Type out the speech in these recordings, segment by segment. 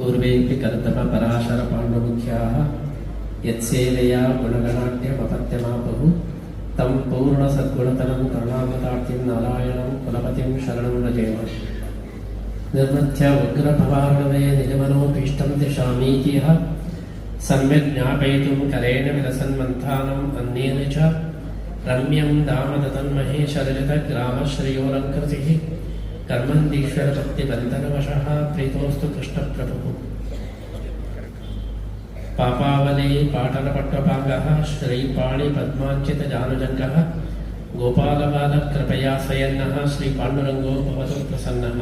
पूर्वेऽपि कर्दमपराशरपाण्डुमुख्याः यत्सेवया गुणगणाढ्यमपत्यमापुः तं पूर्णसद्गुणतलं करुणामतार्तिं नारायणं कुलपतिं शरणं व्रजेम। निर्मथ्य उग्रभवार्णवे निजमनोभीष्टं दिशामीति यः सम्यक् ज्ञापयितुं करेण विलसन्मन्थानम् अन्येन च रम्यं दामदतन्महेशरजतग्रामश्रियोऽलङ्कृतिः कर्मन्दीश्वरभक्तिबन्धनवशः प्रीतोऽस्तु कृष्णप्रभुः। पापावली पाटलपट्टपाङ्गः श्रीपाणिपद्माञ्चितजानुजङ्गः गोपालबालकृपया स्वयन्नः श्रीपाण्डुरङ्गो भवतु प्रसन्नः।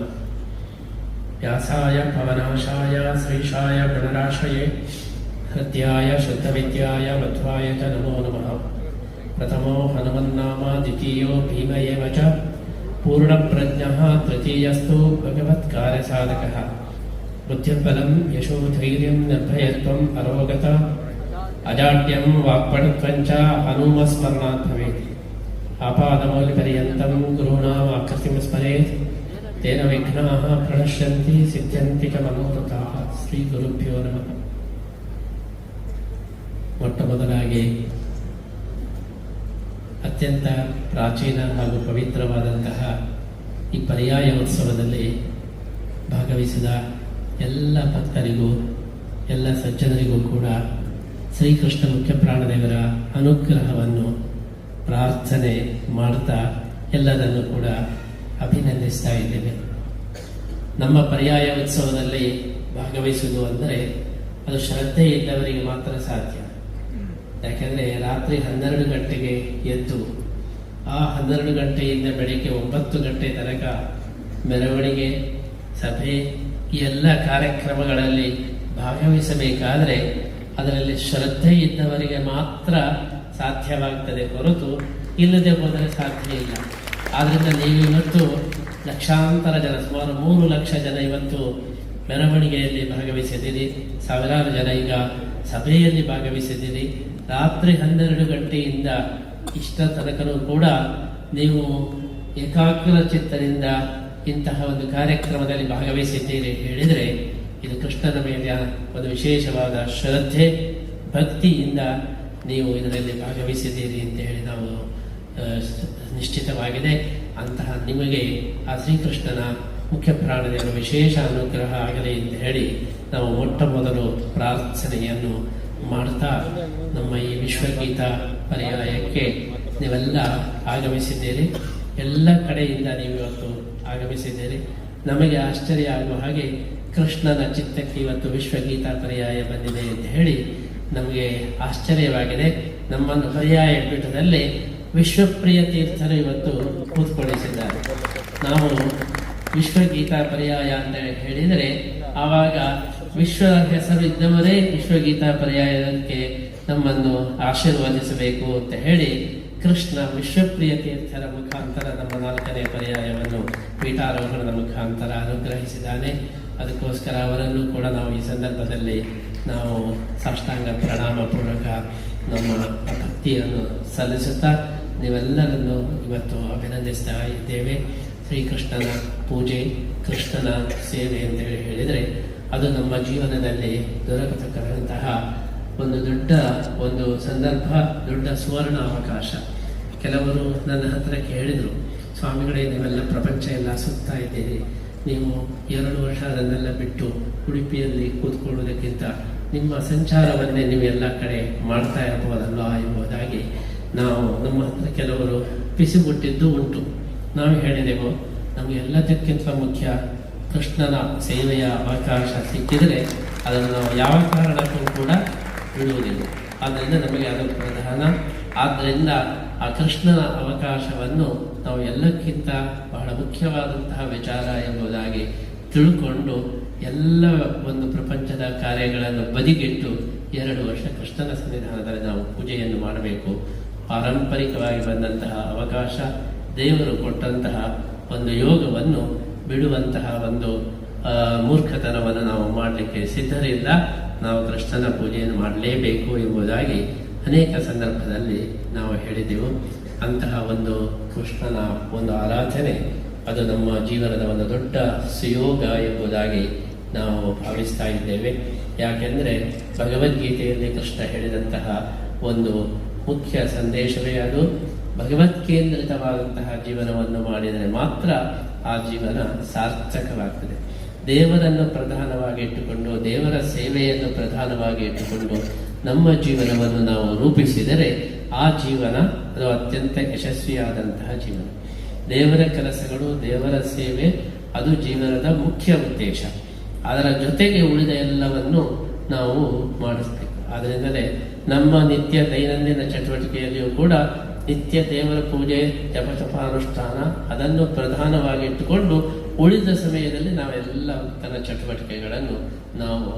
व्यासाय पवनाशाय श्रीशाय गुणराशये हृद्याय शुद्धविद्याय मध्वाय च नमो नमः। प्रथमो हनुमन्नाम द्वितीयो भीम एव च पूर्णप्रज्ञः तृतीयस्तु भगवत्कार्यसाधकः। बुद्धिबलं यशोधैर्यं निर्भयत्वम् अरोगता अजाड्यं वाक्पटुत्वं च हनुमस्मरणात् भवेत्। आपादमौलिपर्यन्तं गुरूणाम् आकृतिं स्मरेत् तेन विघ्नाः प्रणश्यन्ति सिद्ध्यन्ति च मनोरथाः। ಶ್ರೀ ಗುರುಭ್ಯೋ ನಮಃ. ಮೊಟ್ಟ ಮೊದಲಾಗಿ ಅತ್ಯಂತ ಪ್ರಾಚೀನ ಹಾಗೂ ಪವಿತ್ರವಾದಂತಹ ಈ ಪರ್ಯಾಯ ಉತ್ಸವದಲ್ಲಿ ಭಾಗವಹಿಸಿದ ಎಲ್ಲ ಭಕ್ತರಿಗೂ ಎಲ್ಲ ಸಜ್ಜನರಿಗೂ ಕೂಡ ಶ್ರೀಕೃಷ್ಣ ಮುಖ್ಯ ಪ್ರಾಣದೇವರ ಅನುಗ್ರಹವನ್ನು ಪ್ರಾರ್ಥನೆ ಮಾಡ್ತಾ ಎಲ್ಲರನ್ನು ಕೂಡ ಅಭಿನಂದಿಸ್ತಾ ಇದ್ದೇವೆ. ನಮ್ಮ ಪರ್ಯಾಯ ಉತ್ಸವದಲ್ಲಿ ಭಾಗವಹಿಸುವುದು ಅಂದರೆ ಅದು ಶ್ರದ್ಧೆ ಇದ್ದವರಿಗೆ ಮಾತ್ರ ಸಾಧ್ಯ. ಯಾಕೆಂದರೆ ರಾತ್ರಿ 12 ಗಂಟೆಗೆ ಎದ್ದು ಆ 12 ಗಂಟೆಯಿಂದ ಬೆಳಿಗ್ಗೆ 9 ಗಂಟೆ ತನಕ ಮೆರವಣಿಗೆ, ಸಭೆ, ಈ ಎಲ್ಲ ಕಾರ್ಯಕ್ರಮಗಳಲ್ಲಿ ಭಾಗವಹಿಸಬೇಕಾದರೆ ಅದರಲ್ಲಿ ಶ್ರದ್ಧೆ ಇದ್ದವರಿಗೆ ಮಾತ್ರ ಸಾಧ್ಯವಾಗ್ತದೆ, ಹೊರತು ಇಲ್ಲದೆ ಹೋದರೆ ಸಾಧ್ಯ ಇಲ್ಲ. ಆದ್ದರಿಂದ ನೀವು ಇವತ್ತು ಲಕ್ಷಾಂತರ ಜನ, ಸುಮಾರು 3 ಲಕ್ಷ ಜನ ಇವತ್ತು ಮೆರವಣಿಗೆಯಲ್ಲಿ ಭಾಗವಹಿಸಿದ್ದೀರಿ, ಸಾವಿರಾರು ಜನ ಈಗ ಸಭೆಯಲ್ಲಿ ಭಾಗವಹಿಸಿದ್ದೀರಿ. ರಾತ್ರಿ 12 ಗಂಟೆಯಿಂದ ಇಷ್ಟ ತನಕನೂ ಕೂಡ ನೀವು ಏಕಾಗ್ರ ಚಿತ್ತದಿಂದ ಇಂತಹ ಒಂದು ಕಾರ್ಯಕ್ರಮದಲ್ಲಿ ಭಾಗವಹಿಸಿದ್ದೀರಿ ಹೇಳಿದರೆ ಇದು ಕೃಷ್ಣನ ಮೇಲೆ ಒಂದು ವಿಶೇಷವಾದ ಶ್ರದ್ಧೆ, ಭಕ್ತಿಯಿಂದ ನೀವು ಇದರಲ್ಲಿ ಭಾಗವಹಿಸಿದ್ದೀರಿ ಅಂತ ಹೇಳಿ ನಾವು ನಿಶ್ಚಿತವಾಗಿದೆ. ಅಂತಹ ನಿಮಗೆ ಆ ಶ್ರೀಕೃಷ್ಣನ ಮುಖ್ಯ ಪ್ರಾಣದೇವರ ವಿಶೇಷ ಅನುಗ್ರಹ ಆಗಲಿ ಅಂತ ಹೇಳಿ ನಾವು ಮೊಟ್ಟ ಮೊದಲು ಪ್ರಾರ್ಥನೆಯನ್ನು ಮಾಡ್ತಾ ನಮ್ಮ ಈ ವಿಶ್ವಗೀತ ಪರ್ಯಾಯಕ್ಕೆ ನೀವೆಲ್ಲ ಆಗಮಿಸಿದ್ದೀರಿ. ಎಲ್ಲ ಕಡೆಯಿಂದ ನೀವು ಇವತ್ತು ಆಗಮಿಸಿದ್ದೀರಿ. ನಮಗೆ ಆಶ್ಚರ್ಯ ಆಗುವ ಹಾಗೆ ಕೃಷ್ಣನ ಚಿತ್ತಕ್ಕೆ ಇವತ್ತು ವಿಶ್ವಗೀತ ಪರ್ಯಾಯ ಬಂದಿದೆ ಅಂತ ಹೇಳಿ ನಮಗೆ ಆಶ್ಚರ್ಯವಾಗಿದೆ. ನಮ್ಮನ್ನು ಪರ್ಯಾಯ ಪೀಠದಲ್ಲಿ ವಿಶ್ವಪ್ರಿಯ ತೀರ್ಥರು ಇವತ್ತು ಕೂತ್ಕೊಳ್ಳಿಸಿದ್ದಾರೆ. ನಾವು ವಿಶ್ವಗೀತ ಪರ್ಯಾಯ ಅಂತ ಹೇಳಿದರೆ ಆವಾಗ ವಿಶ್ವ ಹೆಸರು ಇದ್ದವರೇ ವಿಶ್ವಗೀತ ಪರ್ಯಾಯಕ್ಕೆ ನಮ್ಮನ್ನು ಆಶೀರ್ವದಿಸಬೇಕು ಅಂತ ಹೇಳಿ ಕೃಷ್ಣ ವಿಶ್ವಪ್ರಿಯ ತೀರ್ಥರ ಮುಖಾಂತರ ನಮ್ಮ 4ನೇ ಪರ್ಯಾಯವನ್ನು ಪೀಠಾರೋಹಣದ ಮುಖಾಂತರ ಅನುಗ್ರಹಿಸಿದ್ದಾನೆ. ಅದಕ್ಕೋಸ್ಕರ ಅವರನ್ನು ಕೂಡ ನಾವು ಈ ಸಂದರ್ಭದಲ್ಲಿ ನಾವು ಸಾಷ್ಟಾಂಗ ಪ್ರಣಾಮ ಪೂರ್ವಕ ನಮ್ಮ ಭಕ್ತಿಯನ್ನು ಸಲ್ಲಿಸುತ್ತಾ ನೀವೆಲ್ಲರನ್ನು ಇವತ್ತು ಅಭಿನಂದಿಸ್ತಾ ಇದ್ದೇವೆ. ಶ್ರೀಕೃಷ್ಣನ ಪೂಜೆ, ಕೃಷ್ಣನ ಸೇವೆ ಅಂತೇಳಿ ಹೇಳಿದರೆ ಅದು ನಮ್ಮ ಜೀವನದಲ್ಲಿ ದೊರಕತಕ್ಕಂತಹ ಒಂದು ದೊಡ್ಡ ಒಂದು ಸಂದರ್ಭ, ದೊಡ್ಡ ಸುವರ್ಣ ಅವಕಾಶ. ಕೆಲವರು ನನ್ನ ಹತ್ರ ಕೇಳಿದರು, ಸ್ವಾಮಿಗಳೇ ನೀವೆಲ್ಲ ಪ್ರಪಂಚ ಎಲ್ಲ ಸುತ್ತಾ ಇದ್ದೀರಿ, ನೀವು 2 ವರ್ಷ ಅದನ್ನೆಲ್ಲ ಬಿಟ್ಟು ಉಡುಪಿಯಲ್ಲಿ ಕೂತ್ಕೊಳ್ಳುವುದಕ್ಕಿಂತ ನಿಮ್ಮ ಸಂಚಾರವನ್ನೇ ನೀವು ಎಲ್ಲ ಕಡೆ ಮಾಡ್ತಾ ಇರಬಹುದಲ್ವಾ ಎಂಬುದಾಗಿ ನಾವು ನಮ್ಮ ಹತ್ರ ಕೆಲವರು ಪಿಸಿಬಿಟ್ಟಿದ್ದು ಉಂಟು. ನಾವು ಹೇಳಿದೆವು, ನಮಗೆ ಎಲ್ಲದಕ್ಕಿಂತ ಮುಖ್ಯ ಕೃಷ್ಣನ ಸೇವೆಯ ಅವಕಾಶ ಸಿಕ್ಕಿದರೆ ಅದನ್ನು ನಾವು ಯಾವ ಕಾರಣಕ್ಕೂ ಕೂಡ ಬಿಡುವುದಿಲ್ಲ. ಆದ್ದರಿಂದ ನಮಗೆ ಅದು ಪ್ರಧಾನ. ಆದ್ದರಿಂದ ಆ ಕೃಷ್ಣನ ಅವಕಾಶವನ್ನು ನಾವು ಎಲ್ಲಕ್ಕಿಂತ ಬಹಳ ಮುಖ್ಯವಾದಂತಹ ವಿಚಾರ ಎಂಬುದಾಗಿ ತಿಳ್ಕೊಂಡು ಎಲ್ಲ ಒಂದು ಪ್ರಪಂಚದ ಕಾರ್ಯಗಳನ್ನು ಬದಿಗಿಟ್ಟು 2 ವರ್ಷ ಕೃಷ್ಣನ ಸನ್ನಿಧಾನದಲ್ಲಿ ನಾವು ಪೂಜೆಯನ್ನು ಮಾಡಬೇಕು. ಪಾರಂಪರಿಕವಾಗಿ ಬಂದಂತಹ ಅವಕಾಶ, ದೇವರು ಕೊಟ್ಟಂತಹ ಒಂದು ಯೋಗವನ್ನು ಬಿಡುವಂತಹ ಒಂದು ಮೂರ್ಖತನವನ್ನು ನಾವು ಮಾಡಲಿಕ್ಕೆ ಸಿದ್ಧರಿಲ್ಲ. ನಾವು ಕೃಷ್ಣನ ಪೂಜೆಯನ್ನು ಮಾಡಲೇಬೇಕು ಎಂಬುದಾಗಿ ಅನೇಕ ಸಂದರ್ಭದಲ್ಲಿ ನಾವು ಹೇಳಿದೆವು. ಅಂತಹ ಒಂದು ಕೃಷ್ಣನ ಒಂದು ಆರಾಧನೆ ಅದು ನಮ್ಮ ಜೀವನದ ಒಂದು ದೊಡ್ಡ ಸುಯೋಗ ಎಂಬುದಾಗಿ ನಾವು ಭಾವಿಸ್ತಾ ಇದ್ದೇವೆ. ಯಾಕೆಂದರೆ ಭಗವದ್ಗೀತೆಯಲ್ಲಿ ಕೃಷ್ಣ ಹೇಳಿದಂತಹ ಒಂದು ಮುಖ್ಯ ಸಂದೇಶವೇ ಅದು. ಭಗವತ್ಕೇಂದ್ರಿತವಾದಂತಹ ಜೀವನವನ್ನು ಮಾಡಿದರೆ ಮಾತ್ರ ಆ ಜೀವನ ಸಾರ್ಥಕವಾಗ್ತದೆ. ದೇವರನ್ನು ಪ್ರಧಾನವಾಗಿ ಇಟ್ಟುಕೊಂಡು, ದೇವರ ಸೇವೆಯನ್ನು ಪ್ರಧಾನವಾಗಿ ಇಟ್ಟುಕೊಂಡು ನಮ್ಮ ಜೀವನವನ್ನು ನಾವು ರೂಪಿಸಿದರೆ ಆ ಜೀವನ ಅದು ಅತ್ಯಂತ ಯಶಸ್ವಿಯಾದಂತಹ ಜೀವನ. ದೇವರ ಕೆಲಸಗಳು, ದೇವರ ಸೇವೆ ಅದು ಜೀವನದ ಮುಖ್ಯ ಉದ್ದೇಶ. ಅದರ ಜೊತೆಗೆ ಉಳಿದ ಎಲ್ಲವನ್ನು ನಾವು ಮಾಡಿಸ್ಬೇಕು. ಆದ್ದರಿಂದಲೇ ನಮ್ಮ ನಿತ್ಯ ದೈನಂದಿನ ಚಟುವಟಿಕೆಯಲ್ಲಿಯೂ ಕೂಡ ನಿತ್ಯ ದೇವರ ಪೂಜೆ, ಜಪತಪಾನುಷ್ಠಾನ ಅದನ್ನು ಪ್ರಧಾನವಾಗಿ ಇಟ್ಟುಕೊಂಡು ಉಳಿದ ಸಮಯದಲ್ಲಿ ನಾವೆಲ್ಲ ಉತ್ತರ ಚಟುವಟಿಕೆಗಳನ್ನು ನಾವು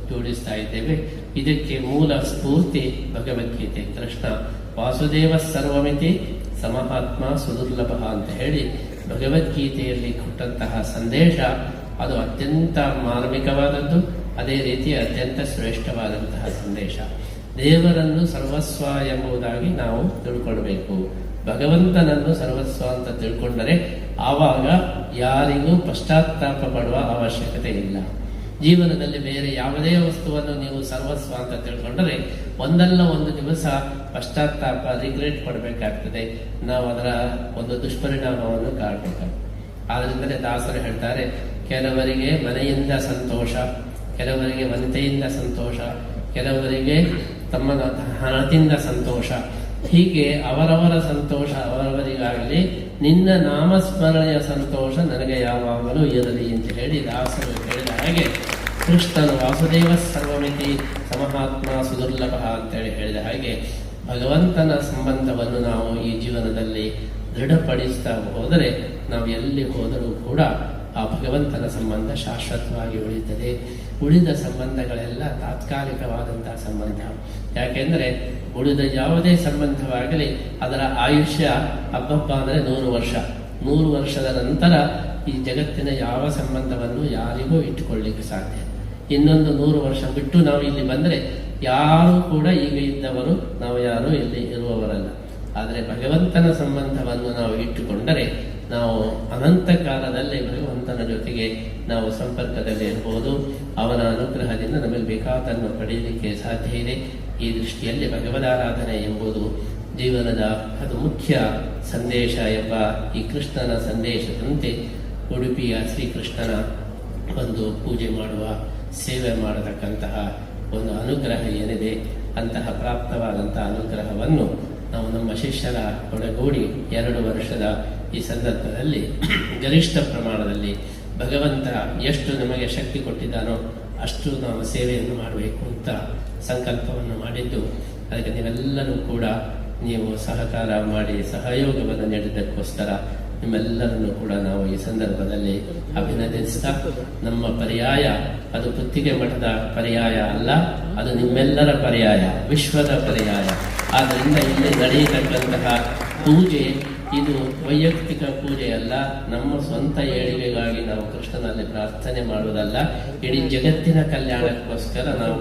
ಜೋಡಿಸ್ತಾ ಇದ್ದೇವೆ. ಇದಕ್ಕೆ ಮೂಲ ಸ್ಫೂರ್ತಿ ಭಗವದ್ಗೀತೆ. ಕೃಷ್ಣ ವಾಸುದೇವ ಸರ್ವಮಿತಿ ಸಮಹಾತ್ಮ ಸುದುರ್ಲಭ ಅಂತ ಹೇಳಿ ಭಗವದ್ಗೀತೆಯಲ್ಲಿ ಕೊಟ್ಟಂತಹ ಸಂದೇಶ ಅದು ಅತ್ಯಂತ ಮಾರ್ಮಿಕವಾದದ್ದು. ಅದೇ ರೀತಿ ಅತ್ಯಂತ ಶ್ರೇಷ್ಠವಾದಂತಹ ಸಂದೇಶ. ದೇವರನ್ನು ಸರ್ವಸ್ವ ಎಂಬುದಾಗಿ ನಾವು ತಿಳ್ಕೊಳ್ಬೇಕು. ಭಗವಂತನನ್ನು ಸರ್ವಸ್ವ ಅಂತ ತಿಳ್ಕೊಂಡರೆ ಆವಾಗ ಯಾರಿಗೂ ಪಶ್ಚಾತ್ತಾಪ ಪಡುವ ಅವಶ್ಯಕತೆ ಇಲ್ಲ. ಜೀವನದಲ್ಲಿ ಬೇರೆ ಯಾವುದೇ ವಸ್ತುವನ್ನು ನೀವು ಸರ್ವಸ್ವ ಅಂತ ತಿಳ್ಕೊಂಡರೆ ಒಂದಲ್ಲ ಒಂದು ದಿವಸ ಪಶ್ಚಾತ್ತಾಪ, ರಿಗ್ರೆಟ್ ಪಡಬೇಕಾಗ್ತದೆ. ನಾವು ಅದರ ಒಂದು ದುಷ್ಪರಿಣಾಮವನ್ನು ಕಾಣಬೇಕಾಗ್ತದೆ. ಆದ್ರಿಂದಲೇ ದಾಸರು ಹೇಳ್ತಾರೆ, ಕೆಲವರಿಗೆ ಮನೆಯಿಂದ ಸಂತೋಷ, ಕೆಲವರಿಗೆ ವನಿತೆಯಿಂದ ಸಂತೋಷ, ಕೆಲವರಿಗೆ ತಮ್ಮ ಹಣದಿಂದ ಸಂತೋಷ. ಹೀಗೆ ಅವರವರ ಸಂತೋಷ ಅವರವರಿಗಾಗಲಿ, ನಿನ್ನ ನಾಮಸ್ಮರಣೆಯ ಸಂತೋಷ ನನಗೆ ಯಾವಾಗಲೂ ಇರಲಿ ಅಂತ ಹೇಳಿ ದಾಸರು ಹೇಳಿದ ಹಾಗೆ ಕೃಷ್ಣನು ವಾಸುದೇವ ಸರ್ವಮಿತಿ ಸಮಹಾತ್ಮ ಸುದುರ್ಲಭ ಅಂತೇಳಿ ಹೇಳಿದ ಹಾಗೆ ಭಗವಂತನ ಸಂಬಂಧವನ್ನು ನಾವು ಈ ಜೀವನದಲ್ಲಿ ದೃಢಪಡಿಸ್ತಾ ಹೋದರೆ ನಾವು ಎಲ್ಲಿ ಹೋದರೂ ಕೂಡ ಆ ಭಗವಂತನ ಸಂಬಂಧ ಶಾಶ್ವತವಾಗಿ ಉಳಿಯುತ್ತದೆ. ಉಳಿದ ಸಂಬಂಧಗಳೆಲ್ಲ ತಾತ್ಕಾಲಿಕವಾದಂತಹ ಸಂಬಂಧ. ಯಾಕೆಂದರೆ ಉಳಿದ ಯಾವುದೇ ಸಂಬಂಧವಾಗಲಿ ಅದರ ಆಯುಷ್ಯ ಹಬ್ಬಬ್ಬ ಅಂದರೆ 100 ವರ್ಷ. 100 ವರ್ಷದ ನಂತರ ಈ ಜಗತ್ತಿನ ಯಾವ ಸಂಬಂಧವನ್ನು ಯಾರಿಗೂ ಇಟ್ಟುಕೊಳ್ಳಿಕ್ಕೆ ಸಾಧ್ಯ. ಇನ್ನೊಂದು 100 ವರ್ಷ ಬಿಟ್ಟು ನಾವು ಇಲ್ಲಿ ಬಂದರೆ ಯಾರೂ ಕೂಡ ಈಗ ಇದ್ದವರು, ನಾವು ಯಾರೂ ಇಲ್ಲಿ ಇರುವವರಲ್ಲ. ಆದರೆ ಭಗವಂತನ ಸಂಬಂಧವನ್ನು ನಾವು ಇಟ್ಟುಕೊಂಡರೆ ನಾವು ಅನಂತ ಕಾಲದಲ್ಲಿ ಭಗವಂತನ ಜೊತೆಗೆ ನಾವು ಸಂಪರ್ಕದಲ್ಲಿ ಇರಬಹುದು. ಅವನ ಅನುಗ್ರಹದಿಂದ ನಮಗೆ ಬೇಕಾದನ್ನು ಪಡೆಯಲಿಕ್ಕೆ ಸಾಧ್ಯ ಇದೆ. ಈ ದೃಷ್ಟಿಯಲ್ಲಿ ಭಗವದಾರಾಧನೆ ಎಂಬುದು ಜೀವನದ ಅದು ಮುಖ್ಯ ಸಂದೇಶ ಎಂಬ ಈ ಕೃಷ್ಣನ ಸಂದೇಶದಂತೆ ಉಡುಪಿಯ ಶ್ರೀಕೃಷ್ಣನ ಒಂದು ಪೂಜೆ ಮಾಡುವ, ಸೇವೆ ಮಾಡತಕ್ಕಂತಹ ಒಂದು ಅನುಗ್ರಹ ಏನಿದೆ, ಅಂತಹ ಪ್ರಾಪ್ತವಾದಂತಹ ಅನುಗ್ರಹವನ್ನು ನಾವು ನಮ್ಮ ಶಿಷ್ಯರ ಒಳಗೂಡಿ 2 ವರ್ಷದ ಈ ಸಂದರ್ಭದಲ್ಲಿ ಗರಿಷ್ಠ ಪ್ರಮಾಣದಲ್ಲಿ ಭಗವಂತ ಎಷ್ಟು ನಮಗೆ ಶಕ್ತಿ ಕೊಟ್ಟಿದ್ದಾನೋ ಅಷ್ಟು ನಾವು ಸೇವೆಯನ್ನು ಮಾಡಬೇಕು ಅಂತ ಸಂಕಲ್ಪವನ್ನು ಮಾಡಿದ್ದು, ಅದಕ್ಕೆ ನೀವೆಲ್ಲರೂ ಕೂಡ ನೀವು ಸಹಕಾರ ಮಾಡಿ ಸಹಯೋಗವನ್ನು ನೀಡಿದ್ದಕ್ಕೋಸ್ಕರ ನಿಮ್ಮೆಲ್ಲರನ್ನು ಕೂಡ ನಾವು ಈ ಸಂದರ್ಭದಲ್ಲಿ ಅಭಿನಂದಿಸ್ತಾ, ನಮ್ಮ ಪರ್ಯಾಯ ಅದು ಪುತ್ತಿಗೆ ಮಠದ ಪರ್ಯಾಯ ಅಲ್ಲ, ಅದು ನಿಮ್ಮೆಲ್ಲರ ಪರ್ಯಾಯ, ವಿಶ್ವದ ಪರ್ಯಾಯ. ಆದ್ದರಿಂದ ಇಲ್ಲಿ ನಡೆಯತಕ್ಕಂತಹ ಪೂಜೆ ಇದು ವೈಯಕ್ತಿಕ ಪೂಜೆ ಅಲ್ಲ, ನಮ್ಮ ಸ್ವಂತ ಏಳಿಗೆಗಾಗಿ ನಾವು ಕೃಷ್ಣನಲ್ಲಿ ಪ್ರಾರ್ಥನೆ ಮಾಡುವುದಲ್ಲ, ಇಡೀ ಜಗತ್ತಿನ ಕಲ್ಯಾಣಕ್ಕೋಸ್ಕರ ನಾವು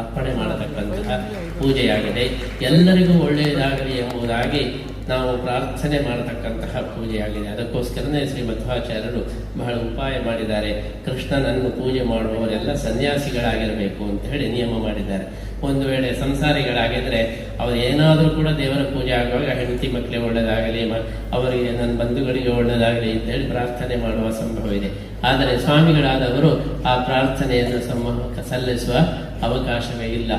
ಅರ್ಪಣೆ ಮಾಡತಕ್ಕಂತಹ ಪೂಜೆಯಾಗಿದೆ. ಎಲ್ಲರಿಗೂ ಒಳ್ಳೆಯದಾಗಲಿ ಎಂಬುದಾಗಿ ನಾವು ಪ್ರಾರ್ಥನೆ ಮಾಡತಕ್ಕಂತಹ ಪೂಜೆಯಾಗಿದೆ. ಅದಕ್ಕೋಸ್ಕರನೇ ಶ್ರೀ ಮಧ್ವಾಚಾರ್ಯರು ಬಹಳ ಉಪಾಯ ಮಾಡಿದ್ದಾರೆ. ಕೃಷ್ಣನನ್ನು ಪೂಜೆ ಮಾಡುವವರೆಲ್ಲ ಸನ್ಯಾಸಿಗಳಾಗಿರಬೇಕು ಅಂತ ಹೇಳಿ ನಿಯಮ ಮಾಡಿದ್ದಾರೆ. ಒಂದು ವೇಳೆ ಸಂಸಾರಿಗಳಾಗಿದ್ರೆ ಅವರು ಏನಾದರೂ ಕೂಡ ದೇವರ ಪೂಜೆ ಆಗುವಾಗ ಹೆಂಡತಿ ಮಕ್ಕಳಿಗೆ ಒಳ್ಳೆಯದಾಗಲಿ, ಅವರಿಗೆ ನನ್ನ ಬಂಧುಗಳಿಗೆ ಒಳ್ಳೆಯದಾಗಲಿ ಅಂತ ಹೇಳಿ ಪ್ರಾರ್ಥನೆ ಮಾಡುವ ಸಂಭವ ಇದೆ. ಆದರೆ ಸ್ವಾಮಿಗಳಾದವರು ಆ ಪ್ರಾರ್ಥನೆಯನ್ನು ಸಲ್ಲಿಸುವ ಅವಕಾಶವೇ ಇಲ್ಲ.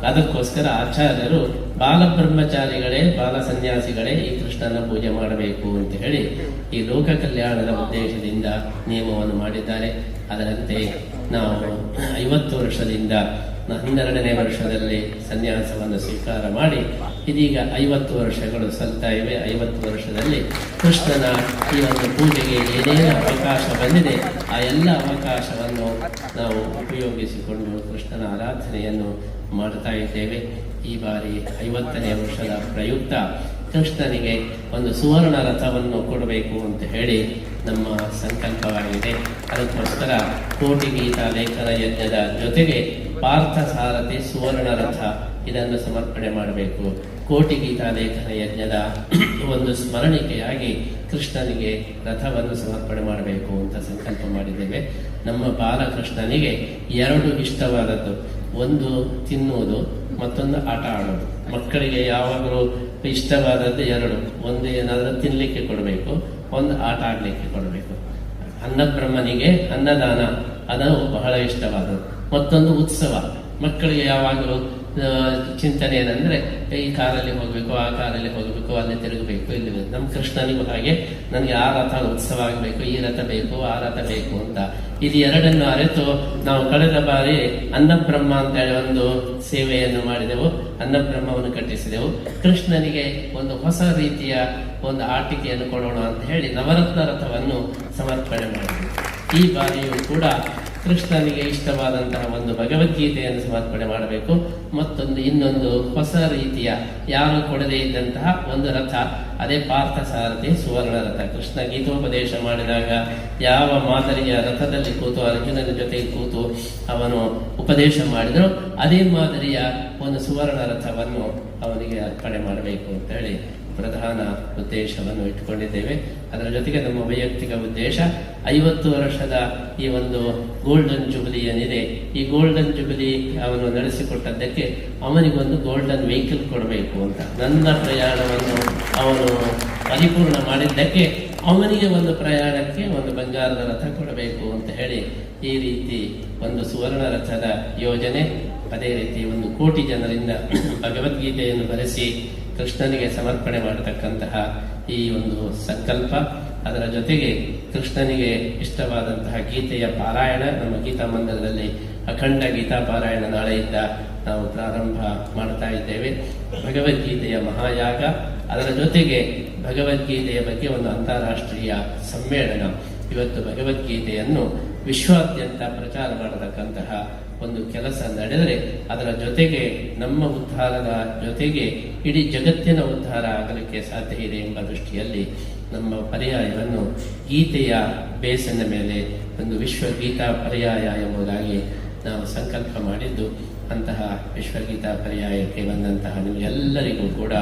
ಅದಕ್ಕೋಸ್ಕರ ಆಚಾರ್ಯರು ಬಾಲಬ್ರಹ್ಮಚಾರಿಗಳೇ, ಬಾಲ ಸನ್ಯಾಸಿಗಳೇ ಈ ಕೃಷ್ಣನ ಪೂಜೆ ಮಾಡಬೇಕು ಅಂತ ಹೇಳಿ ಈ ಲೋಕ ಕಲ್ಯಾಣದ ಉದ್ದೇಶದಿಂದ ನಿಯಮವನ್ನು ಮಾಡಿದ್ದಾರೆ. ಅದರಂತೆ ನಾವು 50 ವರ್ಷದಿಂದ 12ನೇ ವರ್ಷದಲ್ಲಿ ಸನ್ಯಾಸವನ್ನು ಸ್ವೀಕಾರ ಮಾಡಿ ಇದೀಗ 50 ವರ್ಷಗಳು ಸಲ್ತಾ ಇವೆ. 50 ವರ್ಷದಲ್ಲಿ ಕೃಷ್ಣನ ಈ ಒಂದು ಪೂಜೆಗೆ ಏನೇನು ಅವಕಾಶ ಬಂದಿದೆ ಆ ಎಲ್ಲ ಅವಕಾಶವನ್ನು ನಾವು ಉಪಯೋಗಿಸಿಕೊಂಡು ಕೃಷ್ಣನ ಆರಾಧನೆಯನ್ನು ಮಾಡ್ತಾ ಇದ್ದೇವೆ. ಈ ಬಾರಿ 50ನೇ ವರ್ಷದ ಪ್ರಯುಕ್ತ ಕೃಷ್ಣನಿಗೆ ಒಂದು ಸುವರ್ಣ ರಥವನ್ನು ಕೊಡಬೇಕು ಅಂತ ಹೇಳಿ ನಮ್ಮ ಸಂಕಲ್ಪವಾಗಿದೆ. ಅದಕ್ಕೋಸ್ಕರ ಕೋಟಿ ಗೀತಾ ಲೇಖನ ಯಜ್ಞದ ಜೊತೆಗೆ ಪಾರ್ಥ ಸಾರಥಿ ಸುವರ್ಣ ರಥ ಇದನ್ನು ಸಮರ್ಪಣೆ ಮಾಡಬೇಕು. ಕೋಟಿ ಗೀತಾ ಲೇಖನ ಯಜ್ಞದ ಒಂದು ಸ್ಮರಣಿಕೆಯಾಗಿ ಕೃಷ್ಣನಿಗೆ ರಥವನ್ನು ಸಮರ್ಪಣೆ ಮಾಡಬೇಕು ಅಂತ ಸಂಕಲ್ಪ ಮಾಡಿದ್ದೇವೆ. ನಮ್ಮ ಬಾಲಕೃಷ್ಣನಿಗೆ ಎರಡು ಇಷ್ಟವಾದದ್ದು, ಒಂದು ತಿನ್ನುವುದು, ಮತ್ತೊಂದು ಆಟ ಆಡೋದು. ಮಕ್ಕಳಿಗೆ ಯಾವಾಗಲೂ ಇಷ್ಟವಾದದ್ದು ಎರಡು, ಒಂದು ಏನಾದರೂ ತಿನ್ನಲಿಕ್ಕೆ ಕೊಡಬೇಕು, ಒಂದು ಆಟ ಆಡಲಿಕ್ಕೆ ಕೊಡಬೇಕು. ಅನ್ನಬ್ರಹ್ಮನಿಗೆ ಅನ್ನದಾನ ಅದು ಬಹಳ ಇಷ್ಟವಾದದ್ದು. ಮತ್ತೊಂದು ಉತ್ಸವ. ಮಕ್ಕಳಿಗೆ ಯಾವಾಗಲೂ ಚಿಂತನೆ ಏನಂದ್ರೆ ಈ ಕಾರಲ್ಲಿ ಹೋಗ್ಬೇಕು, ಆ ಕಾರಲ್ಲಿ ಹೋಗಬೇಕು, ಅಲ್ಲಿ ತಿರುಗಬೇಕು, ಇಲ್ಲಿ ನಮ್ಮ ಕೃಷ್ಣನಿಗೂ ಹಾಗೆ ನನಗೆ ಆ ರಥ ಉತ್ಸವ ಆಗಬೇಕು, ಈ ರಥ ಬೇಕು, ಆ ರಥ ಬೇಕು ಅಂತ. ಇದು ಎರಡನ್ನು ಅರಿತು ನಾವು ಕಳೆದ ಬಾರಿ ಅನ್ನಬ್ರಹ್ಮ ಅಂತ ಹೇಳಿ ಒಂದು ಸೇವೆಯನ್ನು ಮಾಡಿದೆವು, ಅನ್ನಬ್ರಹ್ಮವನ್ನು ಕಟ್ಟಿಸಿದೆವು. ಕೃಷ್ಣನಿಗೆ ಒಂದು ಹೊಸ ರೀತಿಯ ಒಂದು ಆಟಿಕೆಯನ್ನು ಕೊಡೋಣ ಅಂತ ಹೇಳಿ ನವರತ್ನ ರಥವನ್ನು ಸಮರ್ಪಣೆ ಮಾಡಿದೆವು. ಈ ಬಾರಿಯೂ ಕೂಡ ಕೃಷ್ಣನಿಗೆ ಇಷ್ಟವಾದಂತಹ ಒಂದು ಭಗವದ್ಗೀತೆಯನ್ನು ಸಮರ್ಪಣೆ ಮಾಡಬೇಕು. ಮತ್ತೊಂದು ಇನ್ನೊಂದು ಹೊಸ ರೀತಿಯ ಯಾರು ಕೊಡದೇ ಇದ್ದಂತಹ ಒಂದು ರಥ, ಅದೇ ಪಾರ್ಥ ಸಾರಥಿ ಸುವರ್ಣ ರಥ. ಕೃಷ್ಣ ಗೀತೋಪದೇಶ ಮಾಡಿದಾಗ ಯಾವ ಮಾದರಿಯ ರಥದಲ್ಲಿ ಕೂತು ಅರ್ಜುನನ ಜೊತೆಗೆ ಕೂತು ಅವನು ಉಪದೇಶ ಮಾಡಿದ್ರು, ಅದೇ ಮಾದರಿಯ ಒಂದು ಸುವರ್ಣ ರಥವನ್ನು ಅವನಿಗೆ ಅರ್ಪಣೆ ಮಾಡಬೇಕು ಅಂತ ಹೇಳಿ ಪ್ರಧಾನ ಉದ್ದೇಶವನ್ನು ಇಟ್ಟುಕೊಂಡಿದ್ದೇವೆ. ಅದರ ಜೊತೆಗೆ ನಮ್ಮ ವೈಯಕ್ತಿಕ ಉದ್ದೇಶ 50 ವರ್ಷದ ಈ ಒಂದು ಗೋಲ್ಡನ್ ಜುಬಿಲಿ ಏನಿದೆ, ಈ ಗೋಲ್ಡನ್ ಜುಬಿಲಿ ಅವನು ನಡೆಸಿಕೊಟ್ಟದ್ದಕ್ಕೆ ಅವನಿಗೊಂದು ಗೋಲ್ಡನ್ ವೆಹಿಕಲ್ ಕೊಡಬೇಕು ಅಂತ. ನನ್ನ ಪ್ರಯಾಣವನ್ನು ಅವನು ಪರಿಪೂರ್ಣ ಮಾಡಿದ್ದಕ್ಕೆ ಅವನಿಗೆ ಒಂದು ಪ್ರಯಾಣಕ್ಕೆ ಒಂದು ಬಂಗಾರದ ರಥ ಕೊಡಬೇಕು ಅಂತ ಹೇಳಿ ಈ ರೀತಿ ಒಂದು ಸುವರ್ಣ ರಥದ ಯೋಜನೆ. ಅದೇ ರೀತಿ 1 ಕೋಟಿ ಜನರಿಂದ ಭಗವದ್ಗೀತೆಯನ್ನು ಬರೆಸಿ ಕೃಷ್ಣನಿಗೆ ಸಮರ್ಪಣೆ ಮಾಡತಕ್ಕಂತಹ ಈ ಒಂದು ಸಂಕಲ್ಪ. ಅದರ ಜೊತೆಗೆ ಕೃಷ್ಣನಿಗೆ ಇಷ್ಟವಾದಂತಹ ಗೀತೆಯ ಪಾರಾಯಣ ನಮ್ಮ ಗೀತಾ ಮಂದಿರದಲ್ಲಿ ಅಖಂಡ ಗೀತಾ ಪಾರಾಯಣ ನಾಳೆಯಿಂದ ನಾವು ಪ್ರಾರಂಭ ಮಾಡ್ತಾ ಇದ್ದೇವೆ. ಭಗವದ್ಗೀತೆಯ ಮಹಾಯಾಗ, ಅದರ ಜೊತೆಗೆ ಭಗವದ್ಗೀತೆಯ ಬಗ್ಗೆ ಒಂದು ಅಂತಾರಾಷ್ಟ್ರೀಯ ಸಮ್ಮೇಳನ. ಇವತ್ತು ಭಗವದ್ಗೀತೆಯನ್ನು ವಿಶ್ವಾದ್ಯಂತ ಪ್ರಚಾರ ಮಾಡತಕ್ಕಂತಹ ಒಂದು ಕೆಲಸ ನಡೆದರೆ ಅದರ ಜೊತೆಗೆ ನಮ್ಮ ಉದ್ಧಾರದ ಜೊತೆಗೆ ಇಡೀ ಜಗತ್ತಿನ ಉದ್ಧಾರ ಆಗಲಿಕ್ಕೆ ಸಾಧ್ಯ ಇದೆ ಎಂಬ ದೃಷ್ಟಿಯಲ್ಲಿ ನಮ್ಮ ಪರ್ಯಾಯವನ್ನು ಗೀತೆಯ ಬೇಸಿನ ಮೇಲೆ ಒಂದು ವಿಶ್ವಗೀತಾ ಪರ್ಯಾಯ ಎಂಬುದಾಗಿ ನಾವು ಸಂಕಲ್ಪ ಮಾಡಿದ್ದು, ಅಂತಹ ವಿಶ್ವಗೀತಾ ಪರ್ಯಾಯಕ್ಕೆ ಬಂದಂತಹ ನಿಮಗೆಲ್ಲರಿಗೂ ಕೂಡ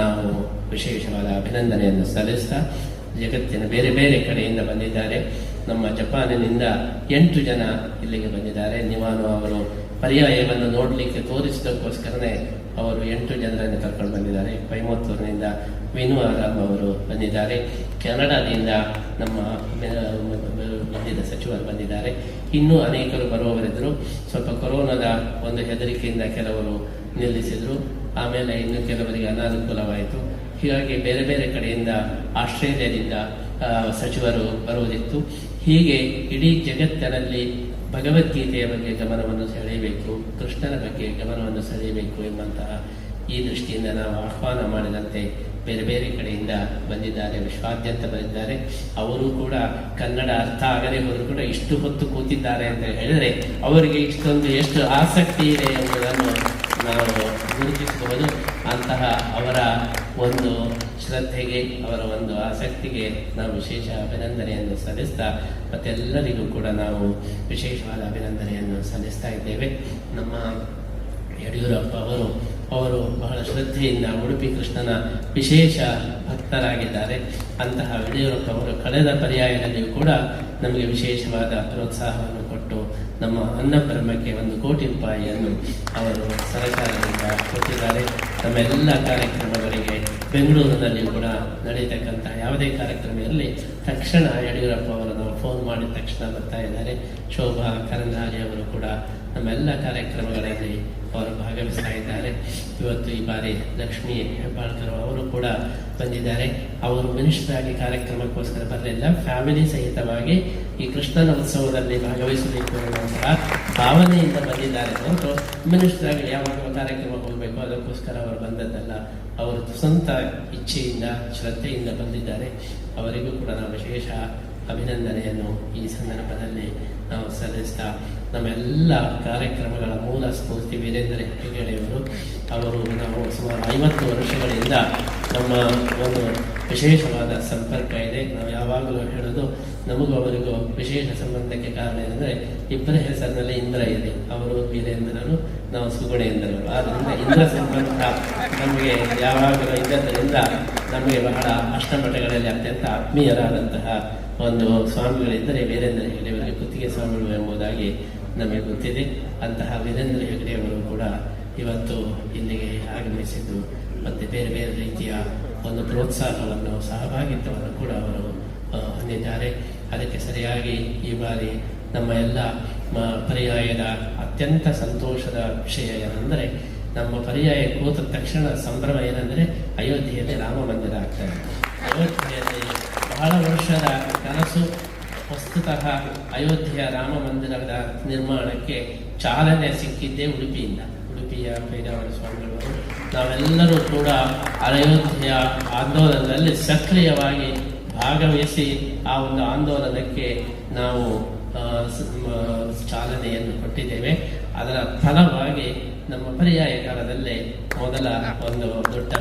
ನಾವು ವಿಶೇಷವಾದ ಅಭಿನಂದನೆಯನ್ನು ಸಲ್ಲಿಸ್ತಾ, ಜಗತ್ತಿನ ಬೇರೆ ಬೇರೆ ಕಡೆಯಿಂದ ಬಂದಿದ್ದಾರೆ. ನಮ್ಮ ಜಪಾನಿನಿಂದ 8 ಜನ ಇಲ್ಲಿಗೆ ಬಂದಿದ್ದಾರೆ. ನಿವಾನು ಅವರು ಪರ್ಯಾಯವನ್ನು ನೋಡಲಿಕ್ಕೆ ತೋರಿಸಿದಕ್ಕೋಸ್ಕರನೇ ಅವರು 8 ಜನರನ್ನು ಕರ್ಕೊಂಡು ಬಂದಿದ್ದಾರೆ. ಕೊಯಮತ್ತೂರಿನಿಂದ ವಿನು ಆರಾಮ್ ಅವರು ಬಂದಿದ್ದಾರೆ. ಕೆನಡಾದಿಂದ ನಮ್ಮ ಬಂದಿದ್ದ ಸಚಿವರು ಬಂದಿದ್ದಾರೆ. ಇನ್ನೂ ಅನೇಕರು ಬರುವವರಿದ್ದರು. ಸ್ವಲ್ಪ ಕೊರೋನಾದ ಒಂದು ಹೆದರಿಕೆಯಿಂದ ಕೆಲವರು ನಿಲ್ಲಿಸಿದರು. ಆಮೇಲೆ ಇನ್ನು ಕೆಲವರಿಗೆ ಅನಾನುಕೂಲವಾಯಿತು. ಹೀಗಾಗಿ ಬೇರೆ ಬೇರೆ ಕಡೆಯಿಂದ ಆಸ್ಟ್ರೇಲಿಯಾದಿಂದ ಸಚಿವರು ಬರುವುದಿತ್ತು. ಹೀಗೆ ಇಡೀ ಜಗತ್ತಿನಲ್ಲಿ ಭಗವದ್ಗೀತೆಯ ಬಗ್ಗೆ ಗಮನವನ್ನು ಸೆಳೆಯಬೇಕು, ಕೃಷ್ಣನ ಬಗ್ಗೆ ಗಮನವನ್ನು ಸೆಳೆಯಬೇಕು ಎಂಬಂತಹ ಈ ದೃಷ್ಟಿಯಿಂದ ನಾವು ಆಹ್ವಾನ ಮಾಡಿದಂತೆ ಬೇರೆ ಬೇರೆ ಕಡೆಯಿಂದ ಬಂದಿದ್ದಾರೆ, ವಿಶ್ವಾದ್ಯಂತ ಬಂದಿದ್ದಾರೆ. ಅವರು ಕೂಡ ಕನ್ನಡ ಅರ್ಥ ಆಗದೆ ಹೋದರೂ ಕೂಡ ಇಷ್ಟು ಹೊತ್ತು ಕೂತಿದ್ದಾರೆ ಅಂತ ಹೇಳಿದರೆ ಅವರಿಗೆ ಇಷ್ಟೊಂದು ಎಷ್ಟು ಆಸಕ್ತಿ ಇದೆ ಎಂಬುದನ್ನು ನಾವು ಗುರುತಿಸಬಹುದು. ಅಂತಹ ಅವರ ಒಂದು ಶ್ರದ್ಧೆಗೆ, ಅವರ ಒಂದು ಆಸಕ್ತಿಗೆ ನಾವು ವಿಶೇಷ ಅಭಿನಂದನೆಯನ್ನು ಸಲ್ಲಿಸ್ತಾ ಮತ್ತೆಲ್ಲರಿಗೂ ಕೂಡ ನಾವು ವಿಶೇಷವಾದ ಅಭಿನಂದನೆಯನ್ನು ಸಲ್ಲಿಸ್ತಾ ಇದ್ದೇವೆ. ನಮ್ಮ ಯಡಿಯೂರಪ್ಪ ಅವರು ಬಹಳ ಶ್ರದ್ಧೆಯಿಂದ ಉಡುಪಿ ಕೃಷ್ಣನ ವಿಶೇಷ ಭಕ್ತರಾಗಿದ್ದಾರೆ. ಅಂತಹ ಯಡಿಯೂರಪ್ಪ ಅವರು ಕಳೆದ ಪರ್ಯಾಯದಲ್ಲಿಯೂ ಕೂಡ ನಮಗೆ ವಿಶೇಷವಾದ ಪ್ರೋತ್ಸಾಹವನ್ನು ಕೊಟ್ಟು ನಮ್ಮ ಅನ್ನಬ್ರಹ್ಮಕ್ಕೆ 1 ಕೋಟಿ ರೂಪಾಯಿಯನ್ನು ಅವರು ಸರ್ಕಾರದಿಂದ ಕೊಟ್ಟಿದ್ದಾರೆ. ನಮ್ಮೆಲ್ಲ ಕಾರ್ಯಕ್ರಮಗಳಿಗೆ ಬೆಂಗಳೂರಿನಲ್ಲಿ ಕೂಡ ನಡೆಯತಕ್ಕಂಥ ಯಾವುದೇ ಕಾರ್ಯಕ್ರಮ ಇರಲಿ ತಕ್ಷಣ ಯಡಿಯೂರಪ್ಪ ಅವರನ್ನು ಫೋನ್ ಮಾಡಿದ ತಕ್ಷಣ ಬರ್ತಾ ಇದ್ದಾರೆ. ಶೋಭಾ ಕರಂದಾಜೆ ಅವರು ಕೂಡ ನಮ್ಮೆಲ್ಲ ಕಾರ್ಯಕ್ರಮಗಳಲ್ಲಿ ಅವರು ಭಾಗವಹಿಸ್ತಾ ಇದ್ದಾರೆ. ಇವತ್ತು ಈ ಬಾರಿ ಲಕ್ಷ್ಮೀ ಹೆಬ್ಬಾಳ್ಕರ್ ಅವರು ಕೂಡ ಬಂದಿದ್ದಾರೆ. ಅವರು ಮಿನಿಸ್ಟರ್ ಆಗಿ ಕಾರ್ಯಕ್ರಮಕ್ಕೋಸ್ಕರ ಬರಲಿಲ್ಲ, ಫ್ಯಾಮಿಲಿ ಸಹಿತವಾಗಿ ಈ ಕೃಷ್ಣನ ಉತ್ಸವದಲ್ಲಿ ಭಾಗವಹಿಸಬೇಕು ಎನ್ನುವಂತಹ ಭಾವನೆಯಿಂದ ಬಂದಿದ್ದಾರೆ ಹೊರತು ಮಿನಿಸ್ಟರ್ ಆಗಿ ಯಾವಾಗ ಕಾರ್ಯಕ್ರಮ ಹೋಗಬೇಕು ಅದಕ್ಕೋಸ್ಕರ ಅವರು ಬಂದದ್ದಲ್ಲ. ಅವರು ಸ್ವಂತ ಇಚ್ಛೆಯಿಂದ ಶ್ರದ್ಧೆಯಿಂದ ಬಂದಿದ್ದಾರೆ. ಅವರಿಗೂ ಕೂಡ ನಾವು ವಿಶೇಷ ಅಭಿನಂದನೆಯನ್ನು ಈ ಸಂದರ್ಭದಲ್ಲಿ ನಾವು ಸಲ್ಲಿಸ್ತಾ, ನಮ್ಮೆಲ್ಲ ಕಾರ್ಯಕ್ರಮಗಳ ಮೂಲ ಸ್ಫೂರ್ತಿ ವೀರೇಂದ್ರ ಹೆಗ್ಗಡೆಯವರು. ಅವರು ನಾವು ಸುಮಾರು 50 ವರ್ಷಗಳಿಂದ ನಮ್ಮ ಒಂದು ವಿಶೇಷವಾದ ಸಂಪರ್ಕ ಇದೆ. ನಾವು ಯಾವಾಗಲೂ ಹೇಳೋದು ನಮಗೂ ಅವರಿಗೂ ವಿಶೇಷ ಸಂಬಂಧಕ್ಕೆ ಕಾರಣ ಏನಂದರೆ ಇಬ್ಬರ ಹೆಸರಿನಲ್ಲಿ ಇಂದ್ರ ಇದೆ. ಅವರು ವೀರೇಂದ್ರರು, ನಾವು ಸುಗುಣೇಂದ್ರರು. ಆದ್ದರಿಂದ ಇಂದ್ರ ಸಂಬಂಧ ನಮಗೆ ಯಾವಾಗಲೂ ಇದ್ದದ್ದರಿಂದ ನಮಗೆ ಬಹಳ ಅಷ್ಟಮಠಗಳಲ್ಲಿ ಅತ್ಯಂತ ಆತ್ಮೀಯರಾದಂತಹ ಒಂದು ಸ್ವಾಮಿಗಳಿದ್ದರೆ ವೀರೇಂದ್ರ ಹೆಗಡೆಯವರಿಗೆ ಕುತ್ತಿಗೆ ಸ್ವಾಮಿಗಳು ಎಂಬುದಾಗಿ ನಮಗೆ ಗೊತ್ತಿದೆ. ಅಂತಹ ವೀರೇಂದ್ರ ಹೆಗಡೆಯವರು ಕೂಡ ಇವತ್ತು ಇಲ್ಲಿಗೆ ಆಗಮಿಸಿದ್ದು ಮತ್ತು ಬೇರೆ ಬೇರೆ ರೀತಿಯ ಒಂದು ಪ್ರೋತ್ಸಾಹವನ್ನು ಸಹಭಾಗಿತ್ವವನ್ನು ಕೂಡ ಅವರು ಹೊಂದಿದ್ದಾರೆ. ಅದಕ್ಕೆ ಸರಿಯಾಗಿ ಈ ಬಾರಿ ನಮ್ಮ ಎಲ್ಲ ಪರ್ಯಾಯದ ಅತ್ಯಂತ ಸಂತೋಷದ ವಿಷಯ ಏನೆಂದರೆ, ನಮ್ಮ ಪರ್ಯಾಯ ಕೂತ ತಕ್ಷಣ ಸಂಭ್ರಮ ಏನೆಂದರೆ ಅಯೋಧ್ಯೆಯಲ್ಲಿ ರಾಮ ಮಂದಿರ ಆಗ್ತದೆ. ಅಯೋಧ್ಯೆಯಲ್ಲಿ ಬಹಳ ವರ್ಷದ ಕನಸು. ವಸ್ತುತಃ ಅಯೋಧ್ಯೆಯ ರಾಮ ಮಂದಿರದ ನಿರ್ಮಾಣಕ್ಕೆ ಚಾಲನೆ ಸಿಕ್ಕಿದ್ದೇ ಉಡುಪಿಯಿಂದ. ಉಡುಪಿಯ ಪೈರಾವರ ಸ್ವಾಮಿಗಳವರು ನಾವೆಲ್ಲರೂ ಕೂಡ ಅಯೋಧ್ಯೆಯ ಆಂದೋಲನದಲ್ಲಿ ಸಕ್ರಿಯವಾಗಿ ಭಾಗವಹಿಸಿ ಆ ಒಂದು ಆಂದೋಲನಕ್ಕೆ ನಾವು ಚಾಲನೆಯನ್ನು ಕೊಟ್ಟಿದ್ದೇವೆ. ಅದರ ಫಲವಾಗಿ ನಮ್ಮ ಪರ್ಯಾಯ ಕಾಲದಲ್ಲೇ ಮೊದಲ ಒಂದು ದೊಡ್ಡ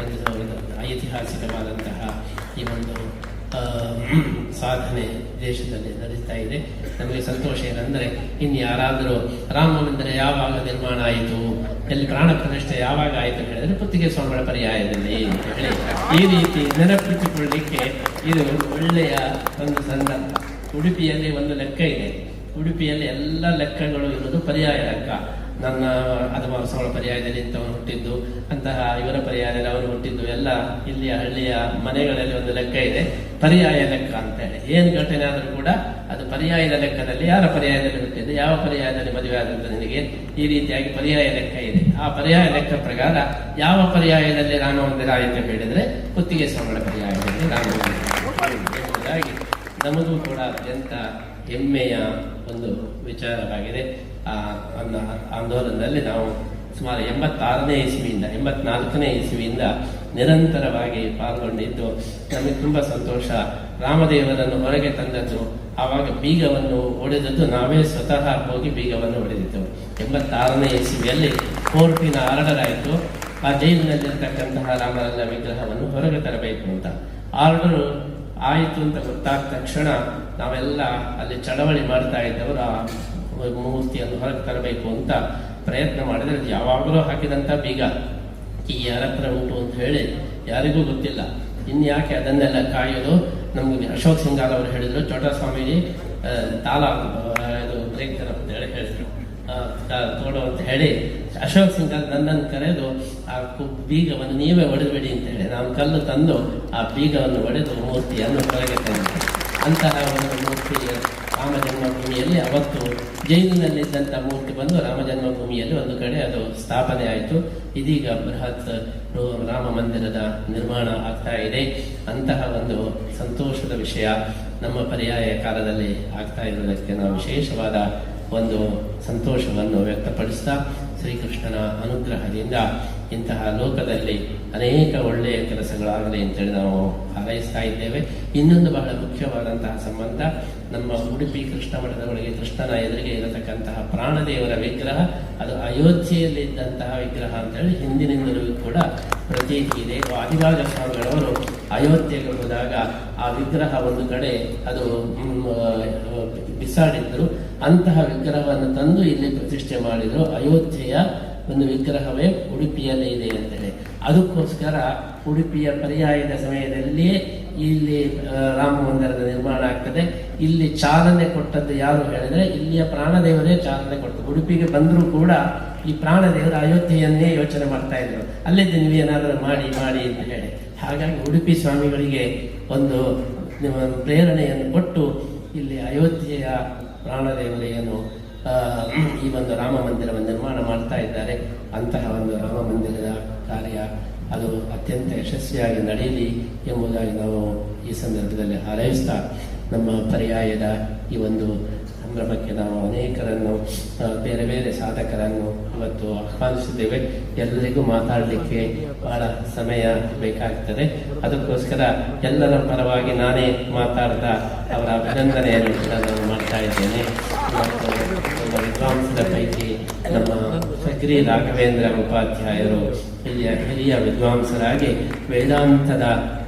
ಒಂದು ಐತಿಹಾಸಿಕವಾದಂತಹ ಈ ಒಂದು ಸಾಧನೆ ದೇಶದಲ್ಲಿ ನಡೀತಾ ಇದೆ. ನಮಗೆ ಸಂತೋಷ ಏನಂದರೆ, ಇನ್ನು ಯಾರಾದರೂ ರಾಮ ಮಂದಿರ ಯಾವಾಗ ನಿರ್ಮಾಣ ಆಯಿತು, ಎಲ್ಲಿ ಪ್ರಾಣ ಪ್ರತಿಷ್ಠೆ ಯಾವಾಗ ಆಯಿತು ಅಂತ ಹೇಳಿದ್ರೆ ಕುತ್ತಿಗೆ ಸ್ವಾಮಿಗಳ ಪರ್ಯಾಯದಲ್ಲಿ ಅಂತ ಹೇಳಿ ಈ ರೀತಿ ನೆನಪಿಟ್ಟುಕೊಳ್ಳಲಿಕ್ಕೆ ಇದು ಒಳ್ಳೆಯ ಒಂದು ಸಂದರ್ಭ. ಉಡುಪಿಯಲ್ಲಿ ಒಂದು ಲೆಕ್ಕ ಇದೆ. ಉಡುಪಿಯಲ್ಲಿ ಎಲ್ಲ ಲೆಕ್ಕಗಳು ಇರೋದು ಪರ್ಯಾಯ ಲೆಕ್ಕ. ನನ್ನ ಹದಿಮಾರು ಸಾವಿರ ಪರ್ಯಾಯದಲ್ಲಿ ಇಂಥವನು ಹುಟ್ಟಿದ್ದು, ಅಂತಹ ಇವರ ಪರ್ಯಾಯದಲ್ಲಿ ಅವರು ಹುಟ್ಟಿದ್ದು, ಎಲ್ಲ ಇಲ್ಲಿಯ ಹಳ್ಳಿಯ ಮನೆಗಳಲ್ಲಿ ಒಂದು ಲೆಕ್ಕ ಇದೆ, ಪರ್ಯಾಯ ಲೆಕ್ಕ ಅಂತೇಳಿ. ಏನು ಘಟನೆ ಆದರೂ ಕೂಡ ಅದು ಪರ್ಯಾಯದ ಲೆಕ್ಕದಲ್ಲಿ, ಯಾರ ಪರ್ಯಾಯದಲ್ಲಿ ಹುಟ್ಟಿದ್ದು, ಯಾವ ಪರ್ಯಾಯದಲ್ಲಿ ಮದುವೆ ಆದಂತ ನಿನಗೆ, ಈ ರೀತಿಯಾಗಿ ಪರ್ಯಾಯ ಲೆಕ್ಕ ಇದೆ. ಆ ಪರ್ಯಾಯ ಲೆಕ್ಕ ಪ್ರಕಾರ ಯಾವ ಪರ್ಯಾಯದಲ್ಲಿ ರಾಮ ಮಂದಿರ ಆಯಿತು ಹೇಳಿದ್ರೆ ಕುತ್ತಿಗೆ ಸ್ವಾಮಿಗಳ ಪರ್ಯಾಯದಲ್ಲಿ ರಾಮ ಮಂದಿರ ಎಂಬುದಾಗಿ ನಮಗೂ ಕೂಡ ಅತ್ಯಂತ ಹೆಮ್ಮೆಯ ಒಂದು ವಿಚಾರವಾಗಿದೆ. ಆ ಆಂದೋಲನದಲ್ಲಿ ನಾವು ಸುಮಾರು 86ನೇ ಇಸ್ವಿಯಿಂದ 84ನೇ ಇಸ್ವಿಯಿಂದ ನಿರಂತರವಾಗಿ ಪಾಲ್ಗೊಂಡಿದ್ದು ನಮಗೆ ತುಂಬ ಸಂತೋಷ. ರಾಮದೇವರನ್ನು ಹೊರಗೆ ತಂದದ್ದು, ಆವಾಗ ಬೀಗವನ್ನು ಒಡೆದದ್ದು ನಾವೇ ಸ್ವತಃ ಹೋಗಿ ಬೀಗವನ್ನು ಹೊಡೆದಿದ್ದೆವು. 86ನೇ ಇಸ್ವಿಯಲ್ಲಿ ಕೋರ್ಟಿನ ಆರ್ಡರ್ ಆಯಿತು, ಆ ಜೈಲಿನಲ್ಲಿರ್ತಕ್ಕಂತಹ ರಾಮಲಲ್ಲ ವಿಗ್ರಹವನ್ನು ಹೊರಗೆ ತರಬೇಕು ಅಂತ. ಆರ್ಡರ್ ಆಯಿತು ಅಂತ ಗೊತ್ತಾದ ತಕ್ಷಣ ನಾವೆಲ್ಲ ಅಲ್ಲಿ ಚಳವಳಿ ಮಾಡ್ತಾ ಇದ್ದವರು ಆ ಮೂರ್ತಿಯನ್ನು ಹೊರಗೆ ತರಬೇಕು ಅಂತ ಪ್ರಯತ್ನ ಮಾಡಿದ್ರೆ, ಯಾವಾಗಲೂ ಹಾಕಿದಂಥ ಬೀಗ ಈ ಯಾರ ಹತ್ರ ಉಂಟು ಅಂತ ಹೇಳಿ ಯಾರಿಗೂ ಗೊತ್ತಿಲ್ಲ. ಇನ್ಯಾಕೆ ಅದನ್ನೆಲ್ಲ ಕಾಯೋದು? ನಮ್ಗೆ ಅಶೋಕ್ ಸಿಂಗಾಲ್ ಅವರು ಹೇಳಿದ್ರು, ಚೋಟಾ ಸ್ವಾಮೀಜಿ ತಾಲ ಇದು ಬ್ರೇಕ್ ಅಂತ ಹೇಳಿ ಹೇಳಿದ್ರು, ತೋಡು ಅಂತ ಹೇಳಿ ಅಶೋಕ್ ಸಿಂಗಾಲ್ ನನ್ನನ್ನು ಕರೆದು ಆ ಬೀಗವನ್ನು ನೀವೇ ಒಡೆದ್ಬಿಡಿ ಅಂತ ಹೇಳಿ ನಾನು ಕಲ್ಲು ತಂದು ಆ ಬೀಗವನ್ನು ಒಡೆದು ಮೂರ್ತಿಯನ್ನು ಹೊರಗೆ ತಂದೆ. ಅಂತಹ ಒಂದು ಮೂರ್ತಿ ರಾಮ ಜನ್ಮಭೂಮಿಯಲ್ಲಿ ಅವತ್ತು ಜೈಲಿನಲ್ಲಿದ್ದಂಥ ಮೂರ್ತಿ ಬಂದು ರಾಮ ಜನ್ಮಭೂಮಿಯಲ್ಲಿ ಒಂದು ಕಡೆ ಅದು ಸ್ಥಾಪನೆ ಆಯಿತು. ಇದೀಗ ಬೃಹತ್ ರಾಮ ಮಂದಿರದ ನಿರ್ಮಾಣ ಆಗ್ತಾ ಇದೆ. ಅಂತಹ ಒಂದು ಸಂತೋಷದ ವಿಷಯ ನಮ್ಮ ಪರ್ಯಾಯ ಕಾಲದಲ್ಲಿ ಆಗ್ತಾ ಇರುವುದಕ್ಕೆ ನಾವು ವಿಶೇಷವಾದ ಒಂದು ಸಂತೋಷವನ್ನು ವ್ಯಕ್ತಪಡಿಸ್ತಾ, ಶ್ರೀಕೃಷ್ಣನ ಅನುಗ್ರಹದಿಂದ ಇಂತಹ ಲೋಕದಲ್ಲಿ ಅನೇಕ ಒಳ್ಳೆಯ ಕೆಲಸಗಳಾಗಲಿ ಅಂತೇಳಿ ನಾವು ಹಾರೈಸ್ತಾ ಇದ್ದೇವೆ. ಇನ್ನೊಂದು ಬಹಳ ಮುಖ್ಯವಾದಂತಹ ಸಂಬಂಧ, ನಮ್ಮ ಉಡುಪಿ ಕೃಷ್ಣ ಮಠದ ಒಳಗೆ ಕೃಷ್ಣನ ಎದುರಿಗೆ ಇರತಕ್ಕಂತಹ ಪ್ರಾಣದೇವರ ವಿಗ್ರಹ, ಅದು ಅಯೋಧ್ಯೆಯಲ್ಲಿ ಇದ್ದಂತಹ ವಿಗ್ರಹ ಅಂತೇಳಿ ಹಿಂದಿನಿಂದಲೂ ಕೂಡ ಪ್ರತೀತಿ ಇದೆ. ವಾದಿರಾಜ ಸ್ವಾಮಿಗಳವರು ಅಯೋಧ್ಯೆಗೆ ಹೋದಾಗ ಆ ವಿಗ್ರಹ ಒಂದು ಕಡೆ ಅದು ಬಿಸಾಡಿದ್ರು. ಅಂತಹ ವಿಗ್ರಹವನ್ನು ತಂದು ಇಲ್ಲಿ ಪ್ರತಿಷ್ಠೆ ಮಾಡಿದ್ರು. ಅಯೋಧ್ಯೆಯ ಒಂದು ವಿಗ್ರಹವೇ ಉಡುಪಿಯಲ್ಲೇ ಇದೆ ಅಂತೇಳಿ, ಅದಕ್ಕೋಸ್ಕರ ಉಡುಪಿಯ ಪರ್ಯಾಯದ ಸಮಯದಲ್ಲಿ ಇಲ್ಲಿ ರಾಮ ಮಂದಿರದ ನಿರ್ಮಾಣ ಆಗ್ತದೆ. ಇಲ್ಲಿ ಚಾಲನೆ ಕೊಟ್ಟದ್ದು ಯಾರು ಹೇಳಿದ್ರೆ ಇಲ್ಲಿಯ ಪ್ರಾಣದೇವರೇ ಚಾಲನೆ ಕೊಟ್ಟದ್ದು. ಉಡುಪಿಗೆ ಬಂದರೂ ಕೂಡ ಈ ಪ್ರಾಣದೇವರ ಅಯೋಧ್ಯೆಯನ್ನೇ ಯೋಚನೆ ಮಾಡ್ತಾ ಇದ್ರು, ಅಲ್ಲಿದ್ದು ನೀವೇನಾದರೂ ಮಾಡಿ ಮಾಡಿ ಅಂತ ಹೇಳಿ. ಹಾಗಾಗಿ ಉಡುಪಿ ಸ್ವಾಮಿಗಳಿಗೆ ಒಂದು ಪ್ರೇರಣೆಯನ್ನು ಕೊಟ್ಟು ಇಲ್ಲಿ ಅಯೋಧ್ಯೆಯ ಪ್ರಾಣದೇವರೆಯನ್ನು ಈ ಒಂದು ರಾಮ ಮಂದಿರವನ್ನು ನಿರ್ಮಾಣ ಮಾಡ್ತಾ ಇದ್ದಾರೆ. ಅಂತಹ ಒಂದು ರಾಮ ಮಂದಿರದ ಕಾರ್ಯ ಅದು ಅತ್ಯಂತ ಯಶಸ್ವಿಯಾಗಿ ನಡೆಯಲಿ ಎಂಬುದಾಗಿ ನಾವು ಈ ಸಂದರ್ಭದಲ್ಲಿ ಹಾರೈಸ್ತಾ, ನಮ್ಮ ಪರ್ಯಾಯದ ಈ ಒಂದು ಸಂಭ್ರಮಕ್ಕೆ ನಾವು ಅನೇಕರನ್ನು ಬೇರೆ ಬೇರೆ ಸಾಧಕರನ್ನು ಇವತ್ತು ಆಹ್ವಾನಿಸಿದ್ದೇವೆ. ಎಲ್ಲರಿಗೂ ಮಾತಾಡಲಿಕ್ಕೆ ಬಹಳ ಸಮಯ ಬೇಕಾಗ್ತದೆ. ಅದಕ್ಕೋಸ್ಕರ ಎಲ್ಲರ ಪರವಾಗಿ ನಾನೇ ಮಾತಾಡ್ತಾ ಅವರ ಅಭಿನಂದನೆಯನ್ನು ಕೂಡ ನಾನು ಮಾಡ್ತಾ ಇದ್ದೇನೆ. ನಮ್ಮ ವಿದ್ವಾಂಸರ ಪೈಕಿ ನಮ್ಮ ಸಕ್ರಿ ರಾಘವೇಂದ್ರ ಉಪಾಧ್ಯಾಯರು ಹಿರಿಯ ವಿದ್ವಾಂಸರಾಗಿ, ವೇದಾಂತದ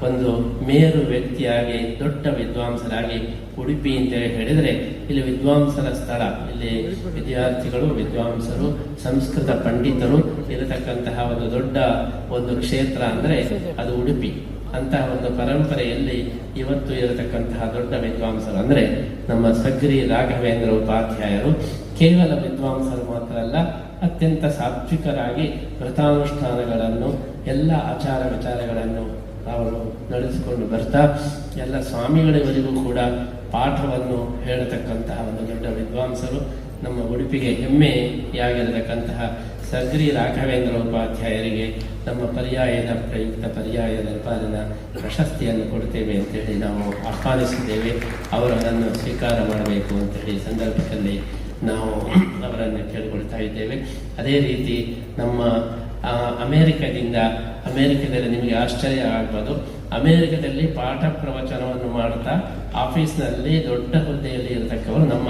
ಒಂದು ಮೇರು ವ್ಯಕ್ತಿಯಾಗಿ, ದೊಡ್ಡ ವಿದ್ವಾಂಸರಾಗಿ ಉಡುಪಿ ಅಂತೇಳಿ ಹೇಳಿದರೆ ಇಲ್ಲಿ ವಿದ್ವಾಂಸರ ಸ್ಥಳ. ಇಲ್ಲಿ ವಿದ್ಯಾರ್ಥಿಗಳು, ವಿದ್ವಾಂಸರು, ಸಂಸ್ಕೃತ ಪಂಡಿತರು ಇರತಕ್ಕಂತಹ ಒಂದು ದೊಡ್ಡ ಒಂದು ಕ್ಷೇತ್ರ ಅಂದರೆ ಅದು ಉಡುಪಿ. ಅಂತಹ ಒಂದು ಪರಂಪರೆಯಲ್ಲಿ ಇವತ್ತು ಇರತಕ್ಕಂತಹ ದೊಡ್ಡ ವಿದ್ವಾಂಸರು ಅಂದರೆ ನಮ್ಮ ಸಗ್ರಿ ರಾಘವೇಂದ್ರ ಉಪಾಧ್ಯಾಯರು ಕೇವಲ ವಿದ್ವಾಂಸರು ಮಾತ್ರ ಅಲ್ಲ, ಅತ್ಯಂತ ಸಾತ್ವಿಕರಾಗಿ ವ್ರತಾನುಷ್ಠಾನಗಳನ್ನು ಎಲ್ಲ ಆಚಾರ ವಿಚಾರಗಳನ್ನು ಅವರು ನಡೆಸಿಕೊಂಡು ಬರ್ತಾ ಎಲ್ಲ ಸ್ವಾಮಿಗಳಿವರೆಗೂ ಕೂಡ ಪಾಠವನ್ನು ಹೇಳತಕ್ಕಂತಹ ಒಂದು ದೊಡ್ಡ ವಿದ್ವಾಂಸರು. ನಮ್ಮ ಉಡುಪಿಗೆ ಹೆಮ್ಮೆಯಾಗಿರತಕ್ಕಂತಹ ಸಗ್ರಿ ರಾಘವೇಂದ್ರ ಉಪಾಧ್ಯಾಯರಿಗೆ ನಮ್ಮ ಪರ್ಯಾಯದ ಪ್ರಯುಕ್ತ ಪರ್ಯಾಯ ದರ್ಬಾರಿನ ಪ್ರಶಸ್ತಿಯನ್ನು ಕೊಡ್ತೇವೆ ಅಂತೇಳಿ ನಾವು ಆಹ್ವಾನಿಸಿದ್ದೇವೆ. ಅವರು ಅದನ್ನು ಸ್ವೀಕಾರ ಮಾಡಬೇಕು ಅಂತೇಳಿ ಸಂದರ್ಭದಲ್ಲಿ ನಾವು ಅವರನ್ನು ಕೇಳಿಕೊಳ್ತಾ ಇದ್ದೇವೆ. ಅದೇ ರೀತಿ ನಮ್ಮ ಅಮೆರಿಕದಲ್ಲಿ ನಿಮಗೆ ಆಶ್ಚರ್ಯ ಆಗ್ಬೋದು, ಅಮೆರಿಕದಲ್ಲಿ ಪಾಠ ಪ್ರವಚನವನ್ನು ಮಾಡ್ತಾ ಆಫೀಸ್ನಲ್ಲಿ ದೊಡ್ಡ ಹುದ್ದೆಯಲ್ಲಿ ಇರತಕ್ಕವರು ನಮ್ಮ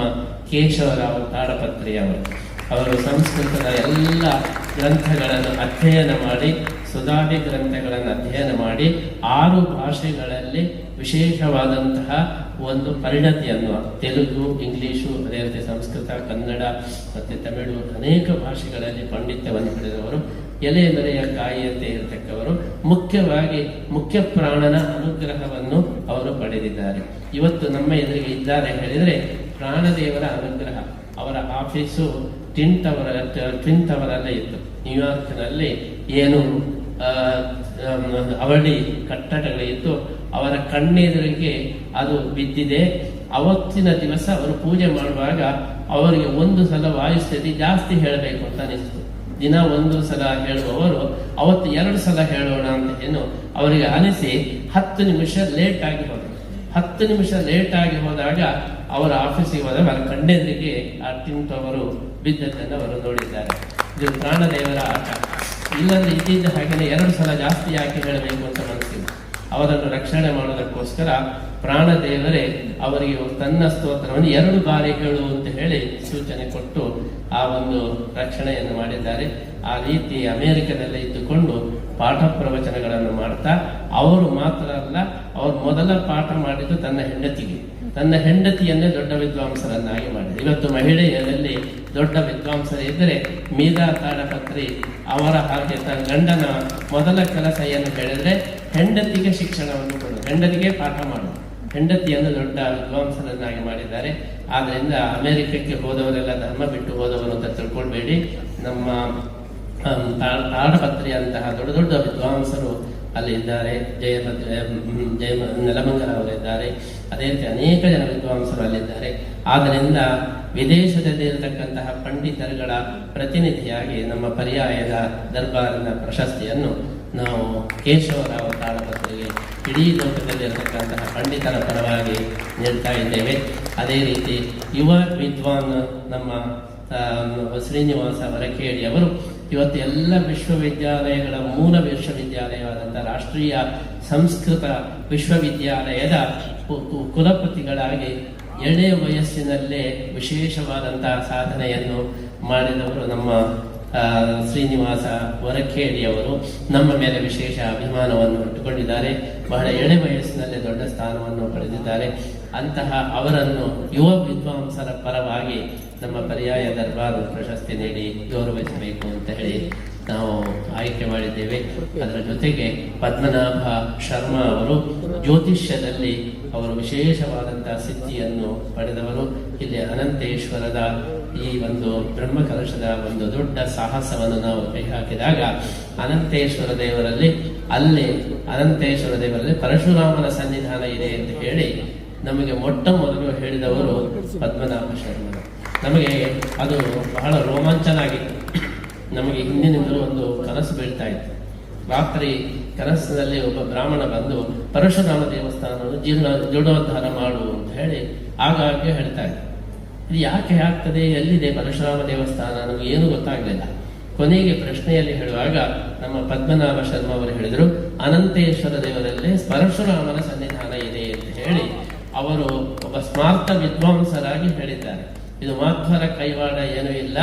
ಕೇಶವರಾವ್ ತಾಡಪತ್ರಿ ಅವರು ಸಂಸ್ಕೃತದ ಎಲ್ಲ ಗ್ರಂಥಗಳನ್ನು ಅಧ್ಯಯನ ಮಾಡಿ, ಸುಧಾದಿ ಗ್ರಂಥಗಳನ್ನು ಅಧ್ಯಯನ ಮಾಡಿ 6 ಭಾಷೆಗಳಲ್ಲಿ ವಿಶೇಷವಾದಂತಹ ಒಂದು ಪರಿಣತಿಯನ್ನು, ತೆಲುಗು, ಇಂಗ್ಲಿಷು, ಅದೇ ರೀತಿ ಸಂಸ್ಕೃತ, ಕನ್ನಡ ಮತ್ತು ತಮಿಳು ಅನೇಕ ಭಾಷೆಗಳಲ್ಲಿ ಪಾಂಡಿತ್ಯವನ್ನು ಪಡೆದವರು, ಎಲೆ ಮರೆಯ ಕಾಯಿಯಂತೆ ಇರತಕ್ಕವರು. ಮುಖ್ಯವಾಗಿ ಮುಖ್ಯ ಪ್ರಾಣನ ಅನುಗ್ರಹವನ್ನು ಅವರು ಪಡೆದಿದ್ದಾರೆ. ಇವತ್ತು ನಮ್ಮ ಎದುರಿಗೆ ಇದ್ದಾರೆ ಹೇಳಿದರೆ ಪ್ರಾಣದೇವರ ಅನುಗ್ರಹ. ಅವರ ಆಫೀಸು ಟ್ವಿನ್ ಟವರಲ್ಲೇ ಇತ್ತು. ನ್ಯೂಯಾರ್ಕ್ನಲ್ಲಿ ಏನು ಅವಳಿ ಕಟ್ಟಡಗಳಿತ್ತು, ಅವರ ಕಣ್ಣೆದುರಿಗೆ ಅದು ಬಿದ್ದಿದೆ. ಅವತ್ತಿನ ದಿವಸ ಅವರು ಪೂಜೆ ಮಾಡುವಾಗ ಅವರಿಗೆ ಒಂದು ಸಲ ವಾಯುಸ್ಥಿತಿ ಜಾಸ್ತಿ ಹೇಳಬೇಕು ಅಂತ ಅನಿಸ್ತು. ದಿನ ಒಂದು ಸಲ ಹೇಳುವವರು ಅವತ್ತು 2 ಸಲ ಹೇಳೋಣ ಅಂತ ಏನು ಅವರಿಗೆ ಅನಿಸಿ 10 ನಿಮಿಷ ಲೇಟ್ ಆಗಿ ಹೋದರು. 10 ನಿಮಿಷ ಲೇಟ್ ಆಗಿ ಹೋದಾಗ ಅವರ ಆಫೀಸಿಗೆ ಹೋದಾಗ ಅವರ ಕಣ್ಣೆದುರಿಗೆ ಆ ಟಿಂಟ್ ಅವರು ಬಿದ್ದದ್ದನ್ನು ಅವರು ನೋಡಿದ್ದಾರೆ. ಇದು ಪ್ರಾಣದೇವರ ಆಟ. ಇಲ್ಲಂದ್ರೆ ಇದ್ದಿದ್ದ ಹಾಗೆಯೇ 2 ಸಲ ಜಾಸ್ತಿ ಯಾಕೆ ಹೇಳಬೇಕು ಅಂತ ಮನಸ್ಸಿಲ್ಲ. ಅವರನ್ನು ರಕ್ಷಣೆ ಮಾಡೋದಕ್ಕೋಸ್ಕರ ಪ್ರಾಣದೇವರೇ ಅವರಿಗೆ ತನ್ನ ಸ್ತೋತ್ರವನ್ನು 2 ಬಾರಿ ಹೇಳು ಅಂತ ಹೇಳಿ ಸೂಚನೆ ಕೊಟ್ಟು ಆ ಒಂದು ರಕ್ಷಣೆಯನ್ನು ಮಾಡಿದ್ದಾರೆ. ಆ ರೀತಿ ಅಮೆರಿಕದಲ್ಲೇ ಇದ್ದುಕೊಂಡು ಪಾಠ ಪ್ರವಚನಗಳನ್ನು ಮಾಡ್ತಾ, ಅವರು ಮಾತ್ರ ಅಲ್ಲ, ಅವರು ಮೊದಲ ಪಾಠ ಮಾಡಿದ್ದು ತನ್ನ ಹೆಂಡತಿಯನ್ನೇ ದೊಡ್ಡ ವಿದ್ವಾಂಸರನ್ನಾಗಿ ಮಾಡಿದ್ರು. ಇವತ್ತು ಮಹಿಳೆಯರಲ್ಲಿ ದೊಡ್ಡ ವಿದ್ವಾಂಸರು ಇದ್ದರೆ ಮೀರಾ ತಾಡಪತ್ರಿ ಅವರ ಹಾಗೆ ತನ್ನ ಗಂಡನ ಮೊದಲ ಕೆಲಸ ಏನು ಹೇಳಿದ್ರೆ ಹೆಂಡತಿಗೆ ಶಿಕ್ಷಣವನ್ನು ಕೊಡೋದು, ಹೆಂಡತಿಗೆ ಪಾಠ ಮಾಡೋದು. ಹೆಂಡತಿಯನ್ನು ದೊಡ್ಡ ವಿದ್ವಾಂಸರನ್ನಾಗಿ ಮಾಡಿದ್ದಾರೆ. ಆದ್ದರಿಂದ ಅಮೆರಿಕಕ್ಕೆ ಹೋದವರೆಲ್ಲ ಧರ್ಮ ಬಿಟ್ಟು ಹೋದವರು ಅಂತ ತಿಳ್ಕೊಳ್ಬೇಡಿ. ನಮ್ಮ ತಾಡಪತ್ರಿ ಅಂತಹ ದೊಡ್ಡ ದೊಡ್ಡ ವಿದ್ವಾಂಸರು ಅಲ್ಲಿ ಇದ್ದಾರೆ. ಜಯ ನೆಲಮಂಗಲ ಅವರಿದ್ದಾರೆ. ಅದೇ ರೀತಿ ಅನೇಕ ಜನ ವಿದ್ವಾಂಸರು ಅಲ್ಲಿದ್ದಾರೆ. ಆದ್ದರಿಂದ ವಿದೇಶದಲ್ಲಿ ಇರತಕ್ಕಂತಹ ಪಂಡಿತರುಗಳ ಪ್ರತಿನಿಧಿಯಾಗಿ ನಮ್ಮ ಪರ್ಯಾಯದ ದರ್ಬಾರಿನ ಪ್ರಶಸ್ತಿಯನ್ನು ನಾವು ಕೇಶವರಾವ್ ತಾಳಪತ್ರಿಗೆ ಇಡೀ ಲೋಕದಲ್ಲಿರತಕ್ಕಂತಹ ಪಂಡಿತರ ಪರವಾಗಿ ನೀಡ್ತಾ ಇದ್ದೇವೆ. ಅದೇ ರೀತಿ ಯುವ ವಿದ್ವಾನ್ ನಮ್ಮ ಶ್ರೀನಿವಾಸ ವರಕೇಡಿ ಅವರು ಇವತ್ತು ಎಲ್ಲ ವಿಶ್ವವಿದ್ಯಾಲಯಗಳ ಮೂಲ ವಿಶ್ವವಿದ್ಯಾಲಯವಾದಂತಹ ರಾಷ್ಟ್ರೀಯ ಸಂಸ್ಕೃತ ವಿಶ್ವವಿದ್ಯಾಲಯದ ಕುಲಪತಿಗಳಾಗಿ ಎಳೆ ವಯಸ್ಸಿನಲ್ಲೇ ವಿಶೇಷವಾದಂತಹ ಸಾಧನೆಯನ್ನು ಮಾಡಿದವರು ನಮ್ಮ ಶ್ರೀನಿವಾಸ ವರಖೇಡಿಯವರು ನಮ್ಮ ಮೇಲೆ ವಿಶೇಷ ಅಭಿಮಾನವನ್ನು ಇಟ್ಟುಕೊಂಡಿದ್ದಾರೆ. ಬಹಳ ಎಳೆ ವಯಸ್ಸಿನಲ್ಲೇ ದೊಡ್ಡ ಸ್ಥಾನವನ್ನು ಪಡೆದಿದ್ದಾರೆ. ಅಂತಹ ಅವರನ್ನು ಯುವ ವಿದ್ವಾಂಸರ ಪರವಾಗಿ ನಮ್ಮ ಪರ್ಯಾಯ ದರ್ಬಾರ್ ಪ್ರಶಸ್ತಿ ನೀಡಿ ಗೌರವಿಸಬೇಕು ಅಂತ ಹೇಳಿ ನಾವು ಆಯ್ಕೆ ಮಾಡಿದ್ದೇವೆ. ಅದರ ಜೊತೆಗೆ ಪದ್ಮನಾಭ ಶರ್ಮಾ ಅವರು ಜ್ಯೋತಿಷ್ಯದಲ್ಲಿ ಅವರು ವಿಶೇಷವಾದಂತಹ ಸಿದ್ಧಿಯನ್ನು ಪಡೆದವರು. ಇಲ್ಲಿ ಅನಂತೇಶ್ವರದ ಈ ಒಂದು ಬ್ರಹ್ಮಕಲಶದ ಒಂದು ದೊಡ್ಡ ಸಾಹಸವನ್ನು ನಾವು ಕೈ ಹಾಕಿದಾಗ ಅನಂತೇಶ್ವರ ದೇವರಲ್ಲಿ ಪರಶುರಾಮನ ಸನ್ನಿಧಾನ ಇದೆ ಅಂತ ಹೇಳಿ ನಮಗೆ ಮೊಟ್ಟ ಮೊದಲು ಹೇಳಿದವರು ಪದ್ಮನಾಭ ಶರ್ಮರು. ನಮಗೆ ಅದು ಬಹಳ ರೋಮಾಂಚನ ಆಗಿತ್ತು. ನಮಗೆ ಹಿಂದಿನಿಂದಲೂ ಒಂದು ಕನಸು ಬೀಳ್ತಾ ಇತ್ತು. ರಾತ್ರಿ ಕನಸಿನಲ್ಲಿ ಒಬ್ಬ ಬ್ರಾಹ್ಮಣ ಬಂದು ಪರಶುರಾಮ ದೇವಸ್ಥಾನವನ್ನು ಜೀರ್ಣೋದ್ಧಾರ ಮಾಡು ಅಂತ ಹೇಳಿ ಆಗಾಗ್ಗೆ ಹೇಳ್ತಾ ಇತ್ತು. ಇದು ಯಾಕೆ ಆಗ್ತದೆ, ಎಲ್ಲಿದೆ ಪರಶುರಾಮ ದೇವಸ್ಥಾನ, ನಮಗೆ ಏನು ಗೊತ್ತಾಗಲಿಲ್ಲ. ಕೊನೆಗೆ ಪ್ರಶ್ನೆಯಲ್ಲಿ ಹೇಳುವಾಗ ನಮ್ಮ ಪದ್ಮನಾಭ ಶರ್ಮಾ ಅವರು ಹೇಳಿದರು, ಅನಂತೇಶ್ವರ ದೇವರಲ್ಲೇ ಪರಶುರಾಮನ ಸನ್ನಿಧಾನ ಇದೆ ಅಂತ ಹೇಳಿ ಅವರು ಒಬ್ಬ ಸ್ಮಾರ್ತ ವಿದ್ವಾಂಸರಾಗಿ ಹೇಳಿದ್ದಾರೆ. ಇದು ಮಾಧ್ವರ ಕೈವಾಡ ಏನೂ ಇಲ್ಲ.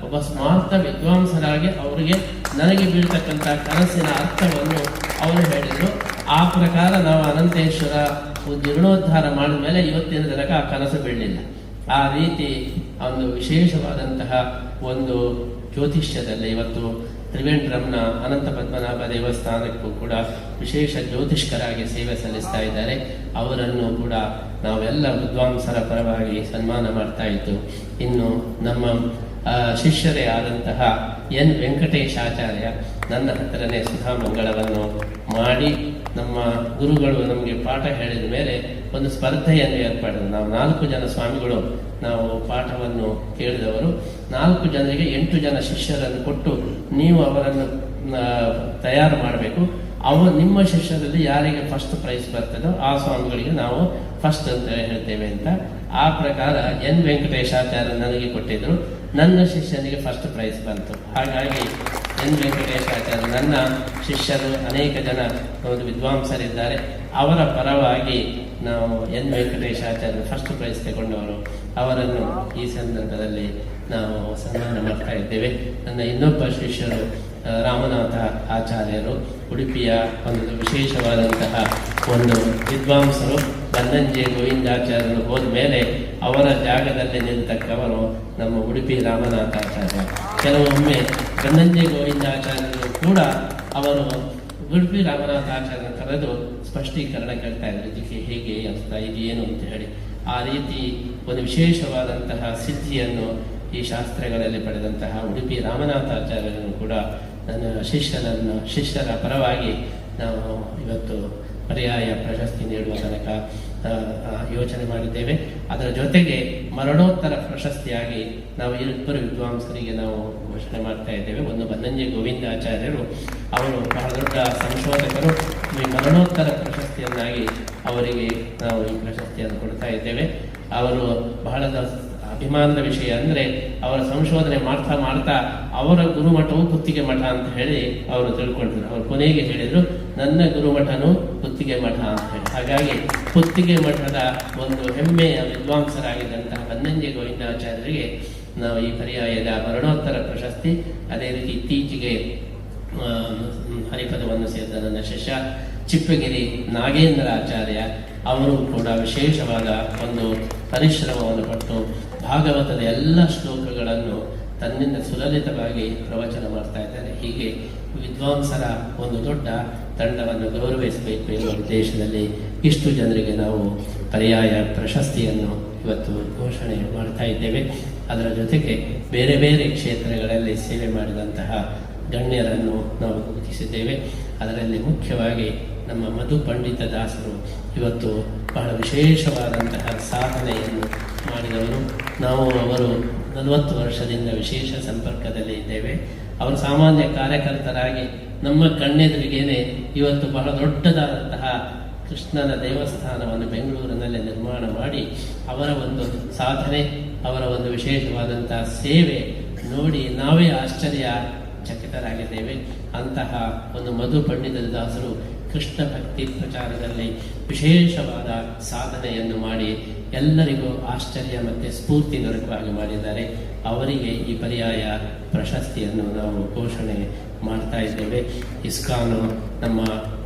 ಒಬ್ಬ ಸ್ಮಾರ್ತ ವಿದ್ವಾಂಸರಾಗಿ ಅವರಿಗೆ ನನಗೆ ಬೀಳ್ತಕ್ಕಂಥ ಕನಸಿನ ಅರ್ಥವನ್ನು ಅವರು ಹೇಳಿದರು. ಆ ಪ್ರಕಾರ ನಾವು ಅನಂತೇಶ್ವರ ಜೀರ್ಣೋದ್ಧಾರ ಮಾಡಿದ ಮೇಲೆ ಇವತ್ತಿನ ತನಕ ಆ ಕನಸು ಬೀಳಲಿಲ್ಲ. ಆ ರೀತಿ ಒಂದು ವಿಶೇಷವಾದಂತಹ ಒಂದು ಜ್ಯೋತಿಷ್ಯದಲ್ಲಿ ಇವತ್ತು ತ್ರಿವೇಂದ್ರಂನ ಅನಂತ ಪದ್ಮನಾಭ ದೇವಸ್ಥಾನಕ್ಕೂ ಕೂಡ ವಿಶೇಷ ಜ್ಯೋತಿಷ್ಕರಾಗಿ ಸೇವೆ ಸಲ್ಲಿಸ್ತಾ ಇದ್ದಾರೆ. ಅವರನ್ನು ಕೂಡ ನಾವೆಲ್ಲ ವಿದ್ವಾಂಸರ ಪರವಾಗಿ ಸನ್ಮಾನ ಮಾಡ್ತಾ ಇದ್ದು, ಇನ್ನು ನಮ್ಮ ಶಿಷ್ಯರೇ ಆದಂತಹ ಎನ್ ವೆಂಕಟೇಶಾಚಾರ್ಯ ನನ್ನ ಹತ್ತಿರನೇ ಸುಧಾಮಂಗಳವನ್ನು ಮಾಡಿ ನಮ್ಮ ಗುರುಗಳು ನಮಗೆ ಪಾಠ ಹೇಳಿದ ಮೇಲೆ ಒಂದು ಸ್ಪರ್ಧೆಯನ್ನು ಏರ್ಪಡಿದ್ರು. ನಾವು 4 ಜನ ಸ್ವಾಮಿಗಳು ನಾವು ಪಾಠವನ್ನು ಕೇಳಿದವರು. 4 ಜನರಿಗೆ 8 ಜನ ಶಿಷ್ಯರನ್ನು ಕೊಟ್ಟು ನೀವು ಅವರನ್ನು ತಯಾರು ಮಾಡಬೇಕು. ನಿಮ್ಮ ಶಿಷ್ಯರಲ್ಲಿ ಯಾರಿಗೆ ಫಸ್ಟ್ ಪ್ರೈಸ್ ಬರ್ತದೋ ಆ ಸ್ವಾಮಿಗಳಿಗೆ ನಾವು ಫಸ್ಟ್ ಅಂತ ಹೇಳ್ತೇವೆ ಅಂತ. ಆ ಪ್ರಕಾರ ಎನ್ ವೆಂಕಟೇಶಾಚಾರ್ಯ ನನಗೆ ಕೊಟ್ಟಿದ್ರು. ನನ್ನ ಶಿಷ್ಯನಿಗೆ ಫಸ್ಟ್ ಪ್ರೈಸ್ ಬಂತು. ಹಾಗಾಗಿ ಎನ್ ವೆಂಕಟೇಶಾಚಾರ್ಯ ನನ್ನ ಶಿಷ್ಯರು ಅನೇಕ ಜನ ಒಂದು ವಿದ್ವಾಂಸರಿದ್ದಾರೆ. ಅವರ ಪರವಾಗಿ ನಾವು ಎನ್ ವೆಂಕಟೇಶಾಚಾರ್ಯ ಫಸ್ಟ್ ಪ್ರೈಸ್ ತಗೊಂಡವರು, ಅವರನ್ನು ಈ ಸಂದರ್ಭದಲ್ಲಿ ನಾವು ಸನ್ಮಾನ ಮಾಡ್ತಾ ಇದ್ದೇವೆ. ನನ್ನ ಇನ್ನೊಬ್ಬ ಶಿಷ್ಯರು ರಾಮನಾಥ ಆಚಾರ್ಯರು, ಉಡುಪಿಯ ಒಂದು ವಿಶೇಷವಾದಂತಹ ಒಂದು ವಿದ್ವಾಂಸರು. ಬನ್ನಂಜೆ ಗೋವಿಂದಾಚಾರ್ಯರು ಹೋದ ಮೇಲೆ ಅವರ ಜಾಗದಲ್ಲಿ ನಿಂತಕ್ಕವರು ನಮ್ಮ ಉಡುಪಿ ರಾಮನಾಥಾಚಾರ್ಯ. ಕೆಲವೊಮ್ಮೆ ಬನ್ನಂಜೆ ಗೋವಿಂದಾಚಾರ್ಯರು ಕೂಡ ಅವರು ಉಡುಪಿ ರಾಮನಾಥಾಚಾರ್ಯ ಕರೆದು ಸ್ಪಷ್ಟೀಕರಣ ಕೇಳ್ತಾ ಇದ್ರು, ಇದಕ್ಕೆ ಹೇಗೆ ಅಂತ, ಇದು ಏನು ಅಂತ ಹೇಳಿ. ಆ ರೀತಿ ಒಂದು ವಿಶೇಷವಾದಂತಹ ಸಿದ್ಧಿಯನ್ನು ಈ ಶಾಸ್ತ್ರಗಳಲ್ಲಿ ಪಡೆದಂತಹ ಉಡುಪಿ ರಾಮನಾಥಾಚಾರ್ಯರನ್ನು ಕೂಡ ನನ್ನ ಶಿಷ್ಯರ ಪರವಾಗಿ ನಾವು ಇವತ್ತು ಪರ್ಯಾಯ ಪ್ರಶಸ್ತಿ ನೀಡುವ ತನಕ ಯೋಚನೆ ಮಾಡಿದ್ದೇವೆ. ಅದರ ಜೊತೆಗೆ ಮರಣೋತ್ತರ ಪ್ರಶಸ್ತಿಯಾಗಿ ನಾವು ಇಬ್ಬರು ವಿದ್ವಾಂಸರಿಗೆ ನಾವು ಘೋಷಣೆ ಮಾಡ್ತಾ ಇದ್ದೇವೆ. ಒಂದು ಬನ್ನಂಜೆ ಗೋವಿಂದಾಚಾರ್ಯರು, ಅವರು ಬಹಳ ದೊಡ್ಡ ಸಂಶೋಧಕರು. ಈ ಮರಣೋತ್ತರ ಪ್ರಶಸ್ತಿಯನ್ನಾಗಿ ಅವರಿಗೆ ನಾವು ಈ ಪ್ರಶಸ್ತಿಯನ್ನು ಕೊಡ್ತಾ ಇದ್ದೇವೆ. ಅವರು ಬಹಳ ಅಭಿಮಾನದ ವಿಷಯ ಅಂದರೆ ಅವರ ಸಂಶೋಧನೆ ಮಾಡ್ತಾ ಅವರ ಗುರುಮಠವು ಪುತ್ತಿಗೆ ಮಠ ಅಂತ ಹೇಳಿ ಅವರು ತಿಳ್ಕೊಂಡಿದ್ರು. ಅವರು ಕೊನೆಗೆ ಹೇಳಿದ್ರು, ನನ್ನ ಗುರುಮಠನು ಪುತ್ತಿಗೆ ಮಠ ಅಂತ ಹೇಳಿ. ಹಾಗಾಗಿ ಪುತ್ತಿಗೆ ಮಠದ ಒಂದು ಹೆಮ್ಮೆಯ ವಿದ್ವಾಂಸರಾಗಿದ್ದಂತಹ ಬನ್ನಂಜೆ ಗೋವಿಂದಾಚಾರ್ಯರಿಗೆ ನಾವು ಈ ಪರ್ಯಾಯದ ಮರಣೋತ್ತರ ಪ್ರಶಸ್ತಿ, ಅದೇ ರೀತಿ ಇತ್ತೀಚೆಗೆ ಹರಿಪದವನ್ನು ಸೇರಿದ ನನ್ನ ಶಿಷ್ಯ ಚಿಪ್ಪಗಿರಿ ನಾಗೇಂದ್ರ ಆಚಾರ್ಯ, ಅವರು ಕೂಡ ವಿಶೇಷವಾದ ಒಂದು ಪರಿಶ್ರಮವನ್ನು ಪಟ್ಟು ಭಾಗವತದ ಎಲ್ಲ ಶ್ಲೋಕಗಳನ್ನು ತನ್ನಿಂದ ಸುಲಲಿತವಾಗಿ ಪ್ರವಚನ ಮಾಡ್ತಾ ಇದ್ದಾರೆ. ಹೀಗೆ ವಿದ್ವಾಂಸರ ಒಂದು ದೊಡ್ಡ ತಂಡವನ್ನು ಗೌರವಿಸಬೇಕು ಎನ್ನುವ ಉದ್ದೇಶದಲ್ಲಿ ಇಷ್ಟು ಜನರಿಗೆ ನಾವು ಪರ್ಯಾಯ ಪ್ರಶಸ್ತಿಯನ್ನು ಇವತ್ತು ಘೋಷಣೆ ಮಾಡ್ತಾ ಇದ್ದೇವೆ. ಅದರ ಜೊತೆಗೆ ಬೇರೆ ಬೇರೆ ಕ್ಷೇತ್ರಗಳಲ್ಲಿ ಸೇವೆ ಮಾಡಿದಂತಹ ಗಣ್ಯರನ್ನು ನಾವು ಗುರುತಿಸಿದ್ದೇವೆ. ಅದರಲ್ಲಿ ಮುಖ್ಯವಾಗಿ ನಮ್ಮ ಮಧು ಪಂಡಿತ ದಾಸರು ಇವತ್ತು ಬಹಳ ವಿಶೇಷವಾದಂತಹ ಸಾಧನೆಯನ್ನು ಮಾಡಿದವರು. ನಾವು ಅವರು 40 ವರ್ಷದಿಂದ ವಿಶೇಷ ಸಂಪರ್ಕದಲ್ಲಿ ಇದ್ದೇವೆ. ಅವರು ಸಾಮಾನ್ಯ ಕಾರ್ಯಕರ್ತರಾಗಿ ನಮ್ಮ ಕಣ್ಣೆದುರಿಗೇನೆ ಇವತ್ತು ಬಹಳ ದೊಡ್ಡದಾದಂತಹ ಕೃಷ್ಣನ ದೇವಸ್ಥಾನವನ್ನು ಬೆಂಗಳೂರಿನಲ್ಲಿ ನಿರ್ಮಾಣ ಮಾಡಿ ಅವರ ಒಂದು ಸಾಧನೆ, ಅವರ ಒಂದು ವಿಶೇಷವಾದಂತಹ ಸೇವೆ ನೋಡಿ ನಾವೇ ಆಶ್ಚರ್ಯಚಕಿತರಾಗಿದ್ದೇವೆ. ಅಂತಹ ಒಂದು ಮಧು ಪಂಡಿತ ದಾಸರು ಕೃಷ್ಣ ಭಕ್ತಿ ಪ್ರಚಾರದಲ್ಲಿ ವಿಶೇಷವಾದ ಸಾಧನೆಯನ್ನು ಮಾಡಿ ಎಲ್ಲರಿಗೂ ಆಶ್ಚರ್ಯ ಮತ್ತು ಸ್ಫೂರ್ತಿ ದೊರಕುವಾಗಿ ಮಾಡಿದ್ದಾರೆ. ಅವರಿಗೆ ಈ ಪರ್ಯಾಯ ಪ್ರಶಸ್ತಿಯನ್ನು ನಾವು ಘೋಷಣೆ ಮಾಡ್ತಾ ಇದ್ದೇವೆ. ಇಸ್ಕಾನು ನಮ್ಮ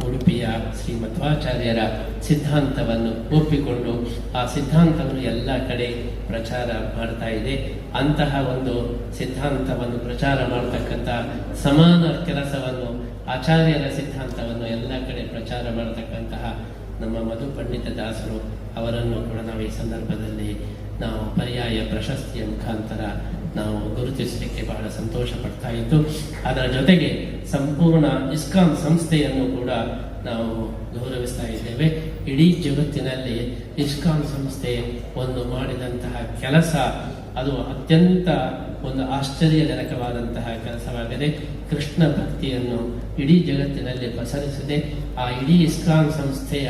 ಉಡುಪಿಯ ಶ್ರೀ ಮಧ್ವಾಚಾರ್ಯರ ಸಿದ್ಧಾಂತವನ್ನು ಒಪ್ಪಿಕೊಂಡು ಆ ಸಿದ್ಧಾಂತವನ್ನು ಎಲ್ಲ ಕಡೆ ಪ್ರಚಾರ ಮಾಡ್ತಾ ಇದೆ. ಅಂತಹ ಒಂದು ಸಿದ್ಧಾಂತವನ್ನು ಪ್ರಚಾರ ಮಾಡತಕ್ಕಂಥ ಸಮಾನ ಕೆಲಸವನ್ನು, ಆಚಾರ್ಯರ ಸಿದ್ಧಾಂತವನ್ನು ಎಲ್ಲ ಕಡೆ ಪ್ರಚಾರ ಮಾಡತಕ್ಕಂತಹ ನಮ್ಮ ಮಧು ಪಂಡಿತ ದಾಸರು, ಅವರನ್ನು ಕೂಡ ನಾವು ಈ ಸಂದರ್ಭದಲ್ಲಿ ನಾವು ಪರ್ಯಾಯ ಪ್ರಶಸ್ತಿಯ ಮುಖಾಂತರ ನಾವು ಗುರುತಿಸಲಿಕ್ಕೆ ಬಹಳ ಸಂತೋಷ ಪಡ್ತಾ ಇದ್ದು, ಅದರ ಜೊತೆಗೆ ಸಂಪೂರ್ಣ ಇಸ್ಕಾನ್ ಸಂಸ್ಥೆಯನ್ನು ಕೂಡ ನಾವು ಗೌರವಿಸ್ತಾ ಇದ್ದೇವೆ. ಇಡೀ ಜಗತ್ತಿನಲ್ಲಿ ಇಸ್ಕಾನ್ ಸಂಸ್ಥೆ ಒಂದು ಮಾಡಿದಂತಹ ಕೆಲಸ ಅದು ಅತ್ಯಂತ ಒಂದು ಆಶ್ಚರ್ಯಜನಕವಾದಂತಹ ಕೆಲಸವಾಗಿದೆ. ಕೃಷ್ಣ ಭಕ್ತಿಯನ್ನು ಇಡೀ ಜಗತ್ತಿನಲ್ಲಿ ಪಸರಿಸಿದೆ. ಆ ಇಡೀ ಇಸ್ಕಾನ್ ಸಂಸ್ಥೆಯ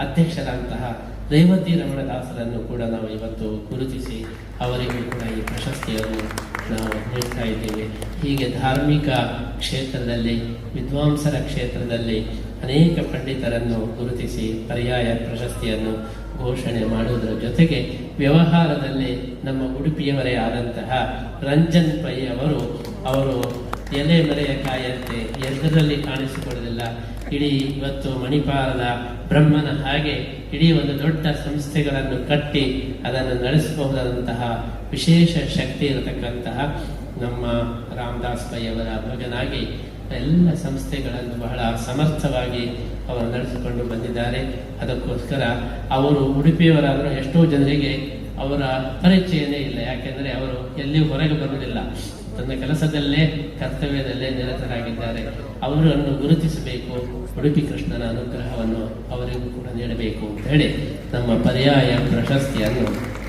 ಅಧ್ಯಕ್ಷರಾದಂತಹ ರೇವತಿ ರಮಣ ದಾಸರನ್ನು ಕೂಡ ನಾವು ಇವತ್ತು ಗುರುತಿಸಿ ಅವರಿಗೂ ಕೂಡ ಈ ಪ್ರಶಸ್ತಿಯನ್ನು ನಾವು ನೀಡ್ತಾ ಇದ್ದೇವೆ. ಹೀಗೆ ಧಾರ್ಮಿಕ ಕ್ಷೇತ್ರದಲ್ಲಿ, ವಿದ್ವಾಂಸರ ಕ್ಷೇತ್ರದಲ್ಲಿ ಅನೇಕ ಪಂಡಿತರನ್ನು ಗುರುತಿಸಿ ಪರ್ಯಾಯ ಪ್ರಶಸ್ತಿಯನ್ನು ಘೋಷಣೆ ಮಾಡುವುದರ ಜೊತೆಗೆ ವ್ಯವಹಾರದಲ್ಲಿ ನಮ್ಮ ಉಡುಪಿಯವರೇ ಆದಂತಹ ರಂಜನ್ ಪೈ ಅವರು ಎಲೆ ಮರೆಯ ಕಾಯಂತೆ ಎಲ್ಲರಲ್ಲಿ ಕಾಣಿಸಿಕೊಳ್ಳಲಿಲ್ಲ. ಇಡೀ ಇವತ್ತು ಮಣಿಪಾಲದ ಬ್ರಹ್ಮನ ಹಾಗೆ ಇಡೀ ಒಂದು ದೊಡ್ಡ ಸಂಸ್ಥೆಗಳನ್ನು ಕಟ್ಟಿ ಅದನ್ನು ನಡೆಸಬಹುದಾದಂತಹ ವಿಶೇಷ ಶಕ್ತಿ ಇರತಕ್ಕಂತಹ ನಮ್ಮ ರಾಮದಾಸ್ ಪೈ ಅವರ ಮಗನಾಗಿ ಎಲ್ಲ ಸಂಸ್ಥೆಗಳನ್ನು ಬಹಳ ಸಮರ್ಥವಾಗಿ ಅವರು ನಡೆಸಿಕೊಂಡು ಬಂದಿದ್ದಾರೆ. ಅದಕ್ಕೋಸ್ಕರ ಅವರು ಉಡುಪಿಯವರಾದರೂ ಎಷ್ಟೋ ಜನರಿಗೆ ಅವರ ಪರಿಚಯನೇ ಇಲ್ಲ. ಯಾಕೆಂದರೆ ಅವರು ಎಲ್ಲಿಯೂ ಹೊರಗೆ ಬರುವುದಿಲ್ಲ, ತನ್ನ ಕೆಲಸದಲ್ಲೇ ಕರ್ತವ್ಯದಲ್ಲೇ ನಿರತರಾಗಿದ್ದಾರೆ. ಅವರನ್ನು ಗುರುತಿಸಬೇಕು, ಉಡುಪಿ ಕೃಷ್ಣನ ಅನುಗ್ರಹವನ್ನು ಅವರಿಗೂ ಕೂಡ ನೀಡಬೇಕು ಅಂತ ಹೇಳಿ ನಮ್ಮ ಪರ್ಯಾಯ ಪ್ರಶಸ್ತಿಯನ್ನು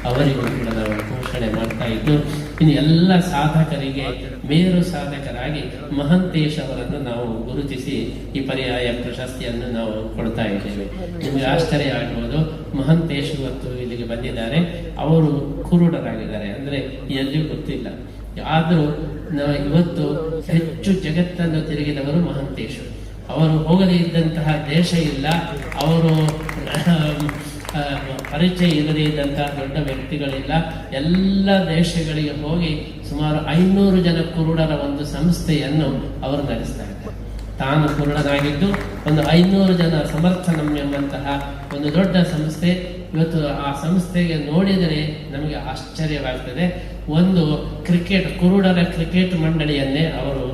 ಅವರಿಗೂ ಕೂಡ ನಾವು ಘೋಷಣೆ ಮಾಡ್ತಾ ಇದ್ದು, ಇನ್ನು ಎಲ್ಲ ಸಾಧಕರಿಗೆ ಮೇರು ಸಾಧಕರಾಗಿ ಮಹಂತೇಶ್ ಅವರನ್ನು ನಾವು ಗುರುತಿಸಿ ಈ ಪರ್ಯಾಯ ಪ್ರಶಸ್ತಿಯನ್ನು ನಾವು ಕೊಡ್ತಾ ಇದ್ದೇವೆ. ನಿಮಗೆ ಆಶ್ಚರ್ಯ ಆಗಬಹುದು, ಮಹಂತೇಶ್ ಇವತ್ತು ಇಲ್ಲಿಗೆ ಬಂದಿದ್ದಾರೆ. ಅವರು ಕುರುಡರಾಗಿದ್ದಾರೆ, ಅಂದ್ರೆ ಎಲ್ಲಿಯೂ ಗೊತ್ತಿಲ್ಲ. ಆದರೂ ಇವತ್ತು ಹೆಚ್ಚು ಜಗತ್ತನ್ನು ತಿರುಗಿದವರು ಮಹಂತೇಶ್. ಅವರು ಹೋಗದೇ ಇದ್ದಂತಹ ದೇಶ ಇಲ್ಲ, ಅವರು ಪರಿಚಯ ಇಲ್ಲದೇ ಇದ್ದಂತಹ ದೊಡ್ಡ ವ್ಯಕ್ತಿಗಳಿಲ್ಲ. ಎಲ್ಲ ದೇಶಗಳಿಗೆ ಹೋಗಿ ಸುಮಾರು 500 ಜನ ಕುರುಡರ ಒಂದು ಸಂಸ್ಥೆಯನ್ನು ಅವರು ನಡೆಸ್ತಾ ಇದ್ದಾರೆ. ತಾನು ಕುರುಡನಾಗಿದ್ದು ಒಂದು 500 ಜನ ಸಮರ್ಥನಂ ಎಂಬಂತಹ ಒಂದು ದೊಡ್ಡ ಸಂಸ್ಥೆ. ಇವತ್ತು ಆ ಸಂಸ್ಥೆಗೆ ನೋಡಿದರೆ ನಮಗೆ ಆಶ್ಚರ್ಯವಾಗ್ತದೆ. ಒಂದು ಕುರುಡರ ಕ್ರಿಕೆಟ್ ಮಂಡಳಿಯನ್ನೇ ಅವರು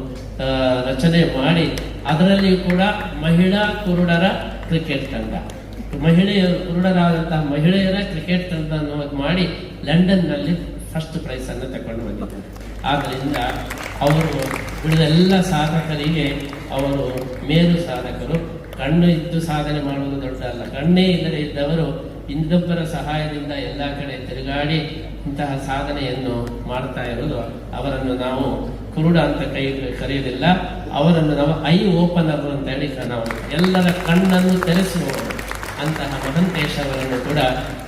ರಚನೆ ಮಾಡಿ, ಅದರಲ್ಲಿಯೂ ಕೂಡ ಮಹಿಳಾ ಕುರುಡರ ಕ್ರಿಕೆಟ್ ತಂಡ, ಕುರುಡರಾದಂತಹ ಮಹಿಳೆಯರ ಕ್ರಿಕೆಟ್ ತಂಡ ಮಾಡಿ ಲಂಡನ್ನಲ್ಲಿ ಫಸ್ಟ್ ಪ್ರೈಸ್ ಅನ್ನು ತಗೊಂಡು ಬಂದಿದ್ದಾರೆ. ಆದ್ದರಿಂದ ಅವರು ಉಳಿದ ಎಲ್ಲ ಸಾಧಕರಿಗೆ ಅವರು ಮೇರು ಸಾಧಕರು. ಕಣ್ಣು ಇದ್ದು ಸಾಧನೆ ಮಾಡುವುದು ದೊಡ್ಡ ಅಲ್ಲ, ಕಣ್ಣೇ ಇಲ್ಲದೆ ಇದ್ದವರು ಇನ್ನೊಬ್ಬರ ಸಹಾಯದಿಂದ ಎಲ್ಲ ಕಡೆ ತಿರುಗಾಡಿ ಇಂತಹ ಸಾಧನೆಯನ್ನು ಮಾಡ್ತಾ ಇರೋದು. ಅವರನ್ನು ನಾವು ಕುರುಡ ಅಂತ ಕರೆಯುವುದಿಲ್ಲ, ಅವರನ್ನು ನಾವು ಐ ಓಪನರ್ ಅಂತ ಹೇಳಿ ನಾವು ಎಲ್ಲರ ಕಣ್ಣನ್ನು ತೆರೆಸುವವರು. ಅಂತಹ ಮಹಂತೇಶ್ ಅವರನ್ನು ಕೂಡ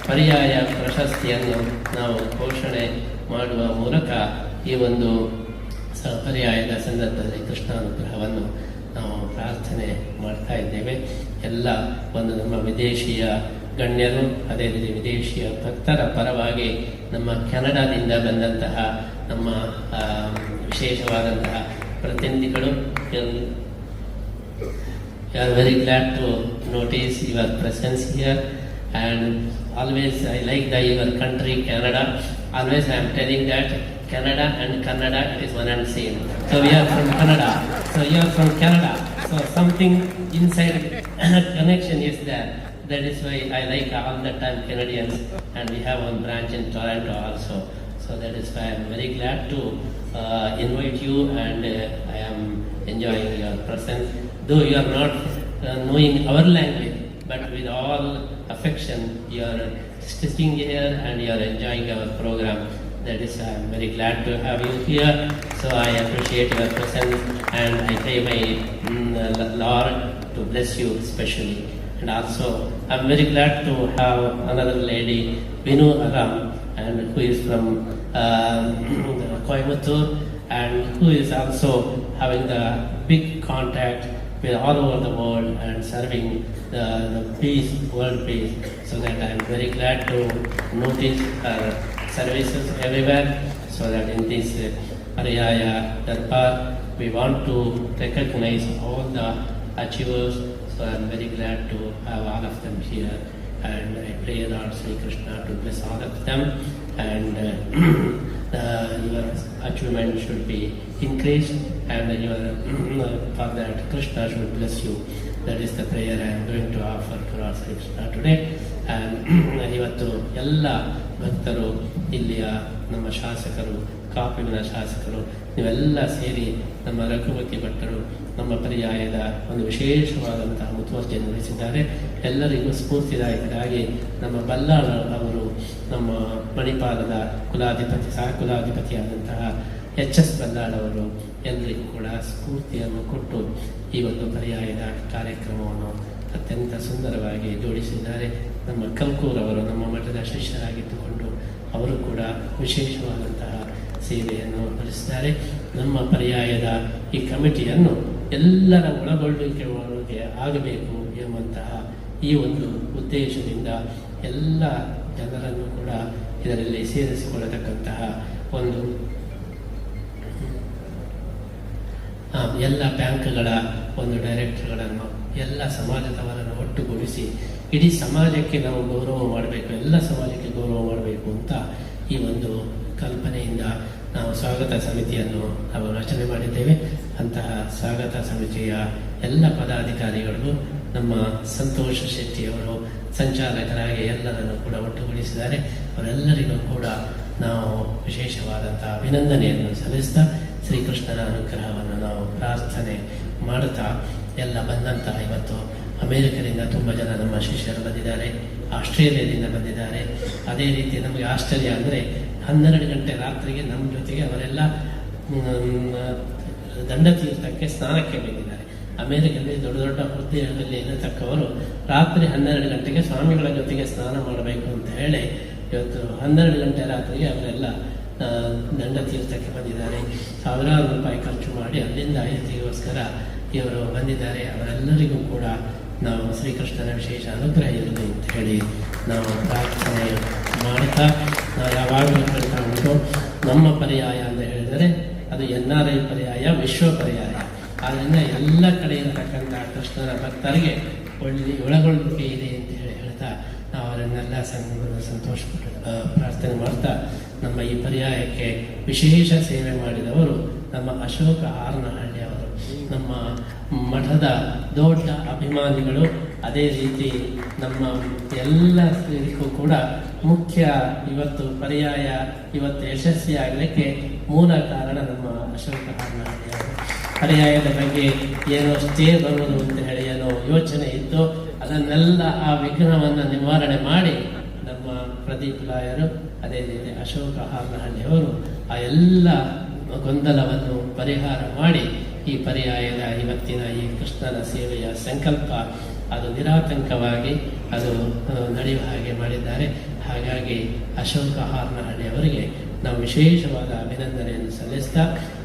ಪರ್ಯಾಯ ಪ್ರಶಸ್ತಿಯನ್ನು ನಾವು ಘೋಷಣೆ ಮಾಡುವ ಮೂಲಕ ಈ ಒಂದು ಪರ್ಯಾಯದ ಸಂದರ್ಭದಲ್ಲಿ ಕೃಷ್ಣಾನುಗ್ರಹವನ್ನು ನಾವು ಪ್ರಾರ್ಥನೆ ಮಾಡ್ತಾ ಇದ್ದೇವೆ. ಎಲ್ಲ ಒಂದು ನಮ್ಮ ವಿದೇಶಿಯ ಗಣ್ಯರು, ಅದೇ ರೀತಿ ವಿದೇಶಿಯ ಭಕ್ತರ ಪರವಾಗಿ ನಮ್ಮ ಕೆನಡಾದಿಂದ ಬಂದಂತಹ ನಮ್ಮ ವಿಶೇಷವಾದಂತಹ ಪ್ರತಿನಿಧಿಗಳು, we are very glad to notice your presence here, and always I like your country Canada. Always I am telling that Canada and Kannada is one and same. So we are from Canada, so you are from Canada, so something inside connection is there. That is why I like all the time Canadians, and we have one branch in Toronto also. So that is why I am very glad to invite you, and I am enjoying your presence. Though you are not knowing our language, but with all affection you are sitting here and you are enjoying our program. That is, I am very glad to have you here. So I appreciate your presence, and I pray my Lord to bless you especially. And also, I am very glad to have another lady, Vinu Aram, and who is from Coimbatore, and who is also having the big contact with all over the world and serving the peace, world peace. So that I am very glad to notice her services everywhere. So that in this Pariyaya Darbar, we want to recognize all the achievers. So I am very glad to have all of them here, and I pray Lord Sri Krishna to bless all of them, and your achievement should be increased, and for that Krishna should bless you. That is the prayer I am going to offer to Lord Sri Krishna today. And ಇವತ್ತು ಎಲ್ಲ ಭಕ್ತರು, ಇಲ್ಲಿಯ ನಮ್ಮ ಶಾಸಕರು, ಕಾಪಿನ ಶಾಸಕರು, ನೀವೆಲ್ಲ ಸೇರಿ ನಮ್ಮ ರಘುಪತಿ ಭಟ್ಟರು ನಮ್ಮ ಪರ್ಯಾಯದ ಒಂದು ವಿಶೇಷವಾದಂತಹ ಮುತುವರ್ಜಿಯನ್ನು ವಹಿಸಿದ್ದಾರೆ. ಎಲ್ಲರಿಗೂ ಸ್ಫೂರ್ತಿದಾಯಕರಾಗಿ ನಮ್ಮ ಬಲ್ಲಾಳ ಅವರು, ನಮ್ಮ ಮಣಿಪಾಲದ ಕುಲಾಧಿಪತಿ, ಸಹ ಕುಲಾಧಿಪತಿಯಾದಂತಹ HS ಬಲ್ಲಾಳ್ ಅವರು ಎಲ್ಲರಿಗೂ ಕೂಡ ಸ್ಫೂರ್ತಿಯನ್ನು ಕೊಟ್ಟು ಈ ಒಂದು ಪರ್ಯಾಯದ ಕಾರ್ಯಕ್ರಮವನ್ನು ಅತ್ಯಂತ ಸುಂದರವಾಗಿ ಜೋಡಿಸಿದ್ದಾರೆ. ನಮ್ಮ ಕಲ್ಕೂರವರು ನಮ್ಮ ಮಠದ ಶಿಷ್ಯರಾಗಿದ್ದುಕೊಂಡು ಅವರು ಕೂಡ ವಿಶೇಷವಾದಂತಹ ಸೇವೆಯನ್ನು ನಡೆಸಿದ್ದಾರೆ. ನಮ್ಮ ಪರ್ಯಾಯದ ಈ ಕಮಿಟಿಯನ್ನು ಎಲ್ಲರ ಒಳಗೊಳ್ಳುವಿಕೆ ಆಗಬೇಕು ಎಂಬಂತಹ ಈ ಒಂದು ಉದ್ದೇಶದಿಂದ ಎಲ್ಲ ಜನರನ್ನು ಕೂಡ ಇದರಲ್ಲಿ ಸೇರಿಸಿಕೊಳ್ಳತಕ್ಕಂತಹ ಒಂದು ಎಲ್ಲ ಬ್ಯಾಂಕ್ಗಳ ಒಂದು ಡೈರೆಕ್ಟರ್ಗಳನ್ನು, ಎಲ್ಲ ಸಮಾಜದವರನ್ನು ಒಟ್ಟುಗೂಡಿಸಿ ಇಡೀ ಸಮಾಜಕ್ಕೆ ನಾವು ಗೌರವ ಮಾಡಬೇಕು, ಎಲ್ಲ ಸಮಾಜಕ್ಕೆ ಗೌರವ ಮಾಡಬೇಕು ಅಂತ ಈ ಒಂದು ಕಲ್ಪನೆಯಿಂದ ನಾವು ಸ್ವಾಗತ ಸಮಿತಿಯನ್ನು ನಾವು ರಚನೆ ಮಾಡಿದ್ದೇವೆ. ಅಂತಹ ಸ್ವಾಗತ ಸಮಿತಿಯ ಎಲ್ಲ ಪದಾಧಿಕಾರಿಗಳಿಗೂ ನಮ್ಮ ಸಂತೋಷ ಶೆಟ್ಟಿಯವರು ಸಂಚಾಲಕರಾಗಿ ಎಲ್ಲರನ್ನು ಕೂಡ ಒಟ್ಟುಗೂಡಿಸಿದ್ದಾರೆ. ಅವರೆಲ್ಲರಿಗೂ ಕೂಡ ನಾವು ವಿಶೇಷವಾದಂತಹ ಅಭಿನಂದನೆಯನ್ನು ಸಲ್ಲಿಸ್ತಾ ಶ್ರೀಕೃಷ್ಣನ ಅನುಗ್ರಹವನ್ನು ನಾವು ಪ್ರಾರ್ಥನೆ ಮಾಡುತ್ತಾ ಎಲ್ಲ ಬಂದಂತಹ ಇವತ್ತು ಅಮೇರಿಕದಿಂದ ತುಂಬ ಜನ ನಮ್ಮ ಶಿಷ್ಯರು ಬಂದಿದ್ದಾರೆ, ಆಸ್ಟ್ರೇಲಿಯಾದಿಂದ ಬಂದಿದ್ದಾರೆ. ಅದೇ ರೀತಿ ನಮಗೆ ಆಶ್ಚರ್ಯ ಅಂದರೆ 12 ಗಂಟೆ ರಾತ್ರಿಗೆ ನಮ್ಮ ಜೊತೆಗೆ ಅವರೆಲ್ಲ ದಂಡತೀರ್ಥಕ್ಕೆ ಸ್ನಾನಕ್ಕೆ ಬಂದಿದ್ದಾರೆ. ಅಮೇರಿಕದಲ್ಲಿ ದೊಡ್ಡ ದೊಡ್ಡ ಹುದ್ದೆಯಲ್ಲಿ ಇರತಕ್ಕವರು ರಾತ್ರಿ 12 ಗಂಟೆಗೆ ಸ್ವಾಮಿಗಳ ಜೊತೆಗೆ ಸ್ನಾನ ಮಾಡಬೇಕು ಅಂತ ಹೇಳಿ ಇವತ್ತು 12 ಗಂಟೆ ರಾತ್ರಿಗೆ ಅವರೆಲ್ಲ ದಂಡತೀರ್ಥಕ್ಕೆ ಬಂದಿದ್ದಾರೆ. ಸಾವಿರಾರು ರೂಪಾಯಿ ಖರ್ಚು ಮಾಡಿ ಅಲ್ಲಿಂದ ಅಯೋಧ್ಯೆಗೋಸ್ಕರ ಇವರು ಬಂದಿದ್ದಾರೆ. ಅವರೆಲ್ಲರಿಗೂ ಕೂಡ ನಾವು ಶ್ರೀಕೃಷ್ಣನ ವಿಶೇಷ ಅನುಗ್ರಹ ಇರಲಿ ಅಂತ ಹೇಳಿ ನಾವು ಪ್ರಾರ್ಥನೆ ಮಾಡ್ತಾ ನಾವು ಯಾವಾಗಲೂ ಹೇಳ್ತಾ ಉಂಟು, ನಮ್ಮ ಪರ್ಯಾಯ ಅಂತ ಹೇಳಿದರೆ ಅದು NRI ಪರ್ಯಾಯ, ವಿಶ್ವ ಪರ್ಯಾಯ. ಆದ್ದರಿಂದ ಎಲ್ಲ ಕಡೆ ಇರತಕ್ಕಂಥ ಕೃಷ್ಣನ ಭಕ್ತರಿಗೆ ಒಳಗೊಳ್ಳುವಿಕೆ ಇದೆ ಅಂತ ಹೇಳಿ ಹೇಳ್ತಾ ನಾವು ಅವರನ್ನೆಲ್ಲ ಸಂತೋಷ ಪ್ರಾರ್ಥನೆ ಮಾಡ್ತಾ ನಮ್ಮ ಈ ಪರ್ಯಾಯಕ್ಕೆ ವಿಶೇಷ ಸೇವೆ ಮಾಡಿದವರು ನಮ್ಮ ಅಶೋಕ ಹಾರನಹಳ್ಳಿ ಅವರು, ನಮ್ಮ ಮಠದ ದೊಡ್ಡ ಅಭಿಮಾನಿಗಳು. ಅದೇ ರೀತಿ ನಮ್ಮ ಎಲ್ಲರಿಗೂ ಕೂಡ ಮುಖ್ಯ ಇವತ್ತು ಪರ್ಯಾಯ ಇವತ್ತು ಯಶಸ್ವಿಯಾಗಲಿಕ್ಕೆ ಮೂಲ ಕಾರಣ ನಮ್ಮ ಅಶೋಕ ಹಾರನಹಳ್ಳಿ ಅವರು. ಪರ್ಯಾಯದ ಬಗ್ಗೆ ಏನೋ ಸ್ಟೇ ಬರುವುದು ಅಂತ ಹೇಳಿ ಏನೋ ಯೋಚನೆ ಇತ್ತು, ಅದನ್ನೆಲ್ಲ ಆ ವಿಘ್ನವನ್ನು ನಿವಾರಣೆ ಮಾಡಿ ನಮ್ಮ ಪ್ರದೀಪ್ ಲಾಯರು, ಅದೇ ರೀತಿ ಅಶೋಕ ಹಾರನಹಳ್ಳಿಯವರು ಆ ಎಲ್ಲ ಗೊಂದಲವನ್ನು ಪರಿಹಾರ ಮಾಡಿ ಈ ಪರ್ಯಾಯದ ಇವತ್ತಿನ ಈ ಕೃಷ್ಣನ ಸೇವೆಯ ಸಂಕಲ್ಪ ಅದು ನಿರಾತಂಕವಾಗಿ ಅದು ನಡೆಯುವ ಹಾಗೆ ಮಾಡಿದ್ದಾರೆ. ಹಾಗಾಗಿ ಅಶೋಕ ಹಾರನಹಳ್ಳಿ ಅವರಿಗೆ ನಾವು ವಿಶೇಷವಾದ ಅಭಿನಂದನೆಯನ್ನು ಸಲ್ಲಿಸ್ತಾ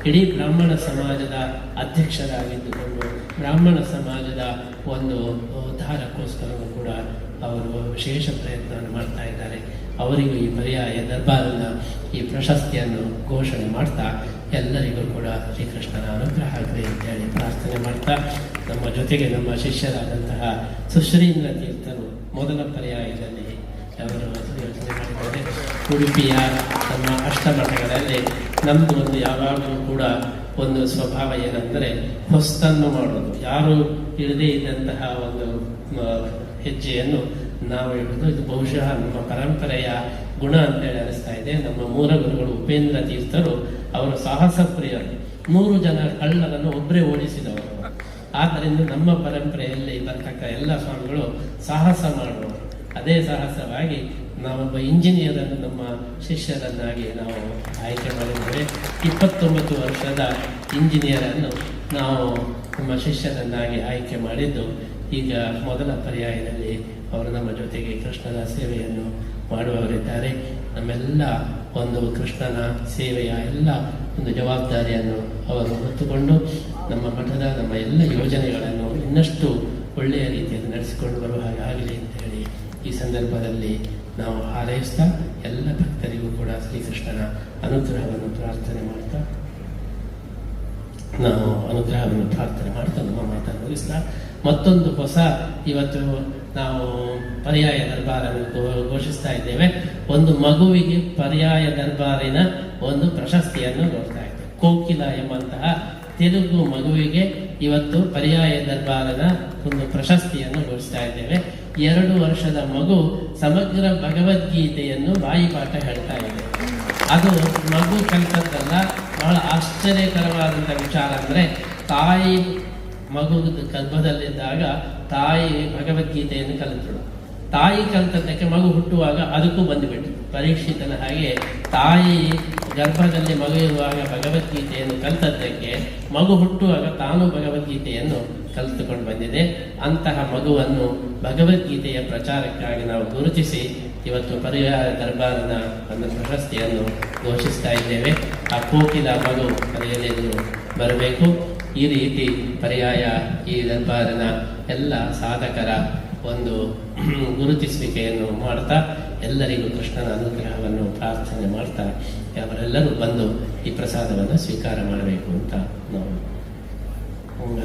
ಇಡೀ ಬ್ರಾಹ್ಮಣ ಸಮಾಜದ ಅಧ್ಯಕ್ಷರಾಗಿದ್ದುಕೊಂಡು ಬ್ರಾಹ್ಮಣ ಸಮಾಜದ ಒಂದು ಉದ್ಧಾರಕ್ಕೋಸ್ಕರವೂ ಕೂಡ ಅವರು ವಿಶೇಷ ಪ್ರಯತ್ನವನ್ನು ಮಾಡ್ತಾ ಇದ್ದಾರೆ. ಅವರಿಗೂ ಈ ಪರ್ಯಾಯ ದರ್ಬಾರನ ಈ ಪ್ರಶಸ್ತಿಯನ್ನು ಘೋಷಣೆ ಮಾಡ್ತಾ ಎಲ್ಲರಿಗೂ ಕೂಡ ಶ್ರೀಕೃಷ್ಣನ ಅನುಗ್ರಹ ಆಗಲಿ ಅಂತೇಳಿ ಪ್ರಾರ್ಥನೆ ಮಾಡ್ತಾ ನಮ್ಮ ಜೊತೆಗೆ ನಮ್ಮ ಶಿಷ್ಯರಾದಂತಹ ಸುಶ್ರೀಂದ್ರ ತೀರ್ಥರು ಮೊದಲ ಪರ್ಯಾಯದಲ್ಲಿ ಅವರು ಯೋಚನೆ ಮಾಡಿದ್ದಾರೆ. ಉಡುಪಿಯ ನಮ್ಮ ಅಷ್ಟಮಠಗಳಲ್ಲಿ ನಮ್ಮದು ಒಂದು ಯಾವಾಗಲೂ ಕೂಡ ಒಂದು ಸ್ವಭಾವ ಏನೆಂದರೆ ಹೊಸ್ತನ್ನು ಮಾಡೋದು, ಯಾರು ಇಳದೇ ಇದ್ದಂತಹ ಒಂದು ಹೆಜ್ಜೆಯನ್ನು ನಾವು ಹೇಳೋದು. ಇದು ಬಹುಶಃ ನಮ್ಮ ಪರಂಪರೆಯ ಗುಣ ಅಂತೇಳಿ ಅನಿಸ್ತಾ ಇದೆ. ನಮ್ಮ ಮೂಲ ಗುರುಗಳು ಉಪೇಂದ್ರ ತೀರ್ಥರು ಅವರು ಸಾಹಸ ಪ್ರಿಯರು, 100 ಜನ ಕಳ್ಳರನ್ನು ಒಬ್ಬರೇ ಓಡಿಸಿದವರು. ಆದ್ದರಿಂದ ನಮ್ಮ ಪರಂಪರೆಯಲ್ಲಿ ಬರ್ತಕ್ಕ ಎಲ್ಲ ಸ್ವಾಮಿಗಳು ಸಾಹಸ ಮಾಡುವರು. ಅದೇ ಸಾಹಸವಾಗಿ ನಾವೊಬ್ಬ ಇಂಜಿನಿಯರ್ ಅನ್ನು ನಮ್ಮ ಶಿಷ್ಯರನ್ನಾಗಿ ನಾವು ಆಯ್ಕೆ ಮಾಡಿದ್ದೇವೆ. 29 ವರ್ಷದ ಇಂಜಿನಿಯರ್ ಅನ್ನು ನಾವು ನಮ್ಮ ಶಿಷ್ಯರನ್ನಾಗಿ ಆಯ್ಕೆ ಮಾಡಿದ್ದು ಈಗ ಮೊದಲ ಪರ್ಯಾಯದಲ್ಲಿ ಅವರು ನಮ್ಮ ಜೊತೆಗೆ ಕೃಷ್ಣನ ಸೇವೆಯನ್ನು ಮಾಡುವವರಿದ್ದಾರೆ. ನಮ್ಮೆಲ್ಲ ಒಂದು ಕೃಷ್ಣನ ಸೇವೆಯ ಎಲ್ಲ ಒಂದು ಜವಾಬ್ದಾರಿಯನ್ನು ಅವರು ಹೊತ್ತುಕೊಂಡು ನಮ್ಮ ಮಠದ ನಮ್ಮ ಎಲ್ಲ ಯೋಜನೆಗಳನ್ನು ಇನ್ನಷ್ಟು ಒಳ್ಳೆಯ ರೀತಿಯಲ್ಲಿ ನಡೆಸಿಕೊಂಡು ಬರುವ ಹಾಗೆ ಆಗಲಿ ಅಂತ ಹೇಳಿ ಈ ಸಂದರ್ಭದಲ್ಲಿ ನಾವು ಹಾರೈಸ್ತಾ ಎಲ್ಲ ಭಕ್ತರಿಗೂ ಕೂಡ ಶ್ರೀಕೃಷ್ಣನ ಅನುಗ್ರಹವನ್ನು ಪ್ರಾರ್ಥನೆ ಮಾಡ್ತಾ ನಮ್ಮ ಮಾತನ್ನು ಮುಗಿಸ್ತಾ ಮತ್ತೊಂದು ಹೊಸ ಇವತ್ತು ನಾವು ಪರ್ಯಾಯ ದರ್ಬಾರನ್ನು ಘೋಷಿಸ್ತಾ ಇದ್ದೇವೆ. ಒಂದು ಮಗುವಿಗೆ ಪರ್ಯಾಯ ದರ್ಬಾರಿನ ಒಂದು ಪ್ರಶಸ್ತಿಯನ್ನು ಕೊಡ್ತಾ ಇದ್ದೇವೆ. ಕೋಕಿಲ ಎಂಬಂತಹ ತೆಲುಗು ಮಗುವಿಗೆ ಇವತ್ತು ಪರ್ಯಾಯ ದರ್ಬಾರನ ಒಂದು ಪ್ರಶಸ್ತಿಯನ್ನು ಘೋಷಿಸ್ತಾ ಇದ್ದೇವೆ. 2 ವರ್ಷದ ಮಗು ಸಮಗ್ರ ಭಗವದ್ಗೀತೆಯನ್ನು ಬಾಯಿಪಾಠ ಹೇಳ್ತಾ ಇದೆ. ಅದು ಮಗು ಕಲಿತದ್ದಲ್ಲ, ಬಹಳ ಆಶ್ಚರ್ಯಕರವಾದಂಥ ವಿಚಾರ ಅಂದರೆ ತಾಯಿ ಮಗು ಗರ್ಭದಲ್ಲಿದ್ದಾಗ ತಾಯಿ ಭಗವದ್ಗೀತೆಯನ್ನು ಕಲಿತಳು. ತಾಯಿ ಕಲಿತದ್ದಕ್ಕೆ ಮಗು ಹುಟ್ಟುವಾಗ ಅದಕ್ಕೂ ಬಂದುಬಿಟ್ಟು ಪರೀಕ್ಷಿತನ ಹಾಗೆ ತಾಯಿ ಗರ್ಭದಲ್ಲಿ ಮಗು ಇರುವಾಗ ಭಗವದ್ಗೀತೆಯನ್ನು ಕಲಿತದ್ದಕ್ಕೆ ಮಗು ಹುಟ್ಟುವಾಗ ತಾನು ಭಗವದ್ಗೀತೆಯನ್ನು ಕಲಿತುಕೊಂಡು ಬಂದಿದೆ. ಅಂತಹ ಮಗುವನ್ನು ಭಗವದ್ಗೀತೆಯ ಪ್ರಚಾರಕ್ಕಾಗಿ ನಾವು ಗುರುತಿಸಿ ಇವತ್ತು ಪರ್ಯಾಯ ದರ್ಬಾರನ ಒಂದು ಪ್ರಶಸ್ತಿಯನ್ನು ಘೋಷಿಸ್ತಾ ಇದ್ದೇವೆ. ಆ ಕೋಕಿಲ ಮಗು ಪರ್ಯಾಯದಲ್ಲಿ ಬರಬೇಕು. ಈ ರೀತಿ ಪರ್ಯಾಯ ಈ ದರ್ಬಾರನ ಎಲ್ಲ ಸಾಧಕರ ಒಂದು ಗುರುತಿಸುವಿಕೆಯನ್ನು ಮಾಡ್ತಾ ಎಲ್ಲರಿಗೂ ಕೃಷ್ಣನ ಅನುಗ್ರಹವನ್ನು ಪ್ರಾರ್ಥನೆ ಮಾಡ್ತಾ ಅವರೆಲ್ಲರೂ ಬಂದು ಈ ಪ್ರಸಾದವನ್ನು ಸ್ವೀಕಾರ ಮಾಡಬೇಕು ಅಂತ ನಾವು ಹ್ಮ್.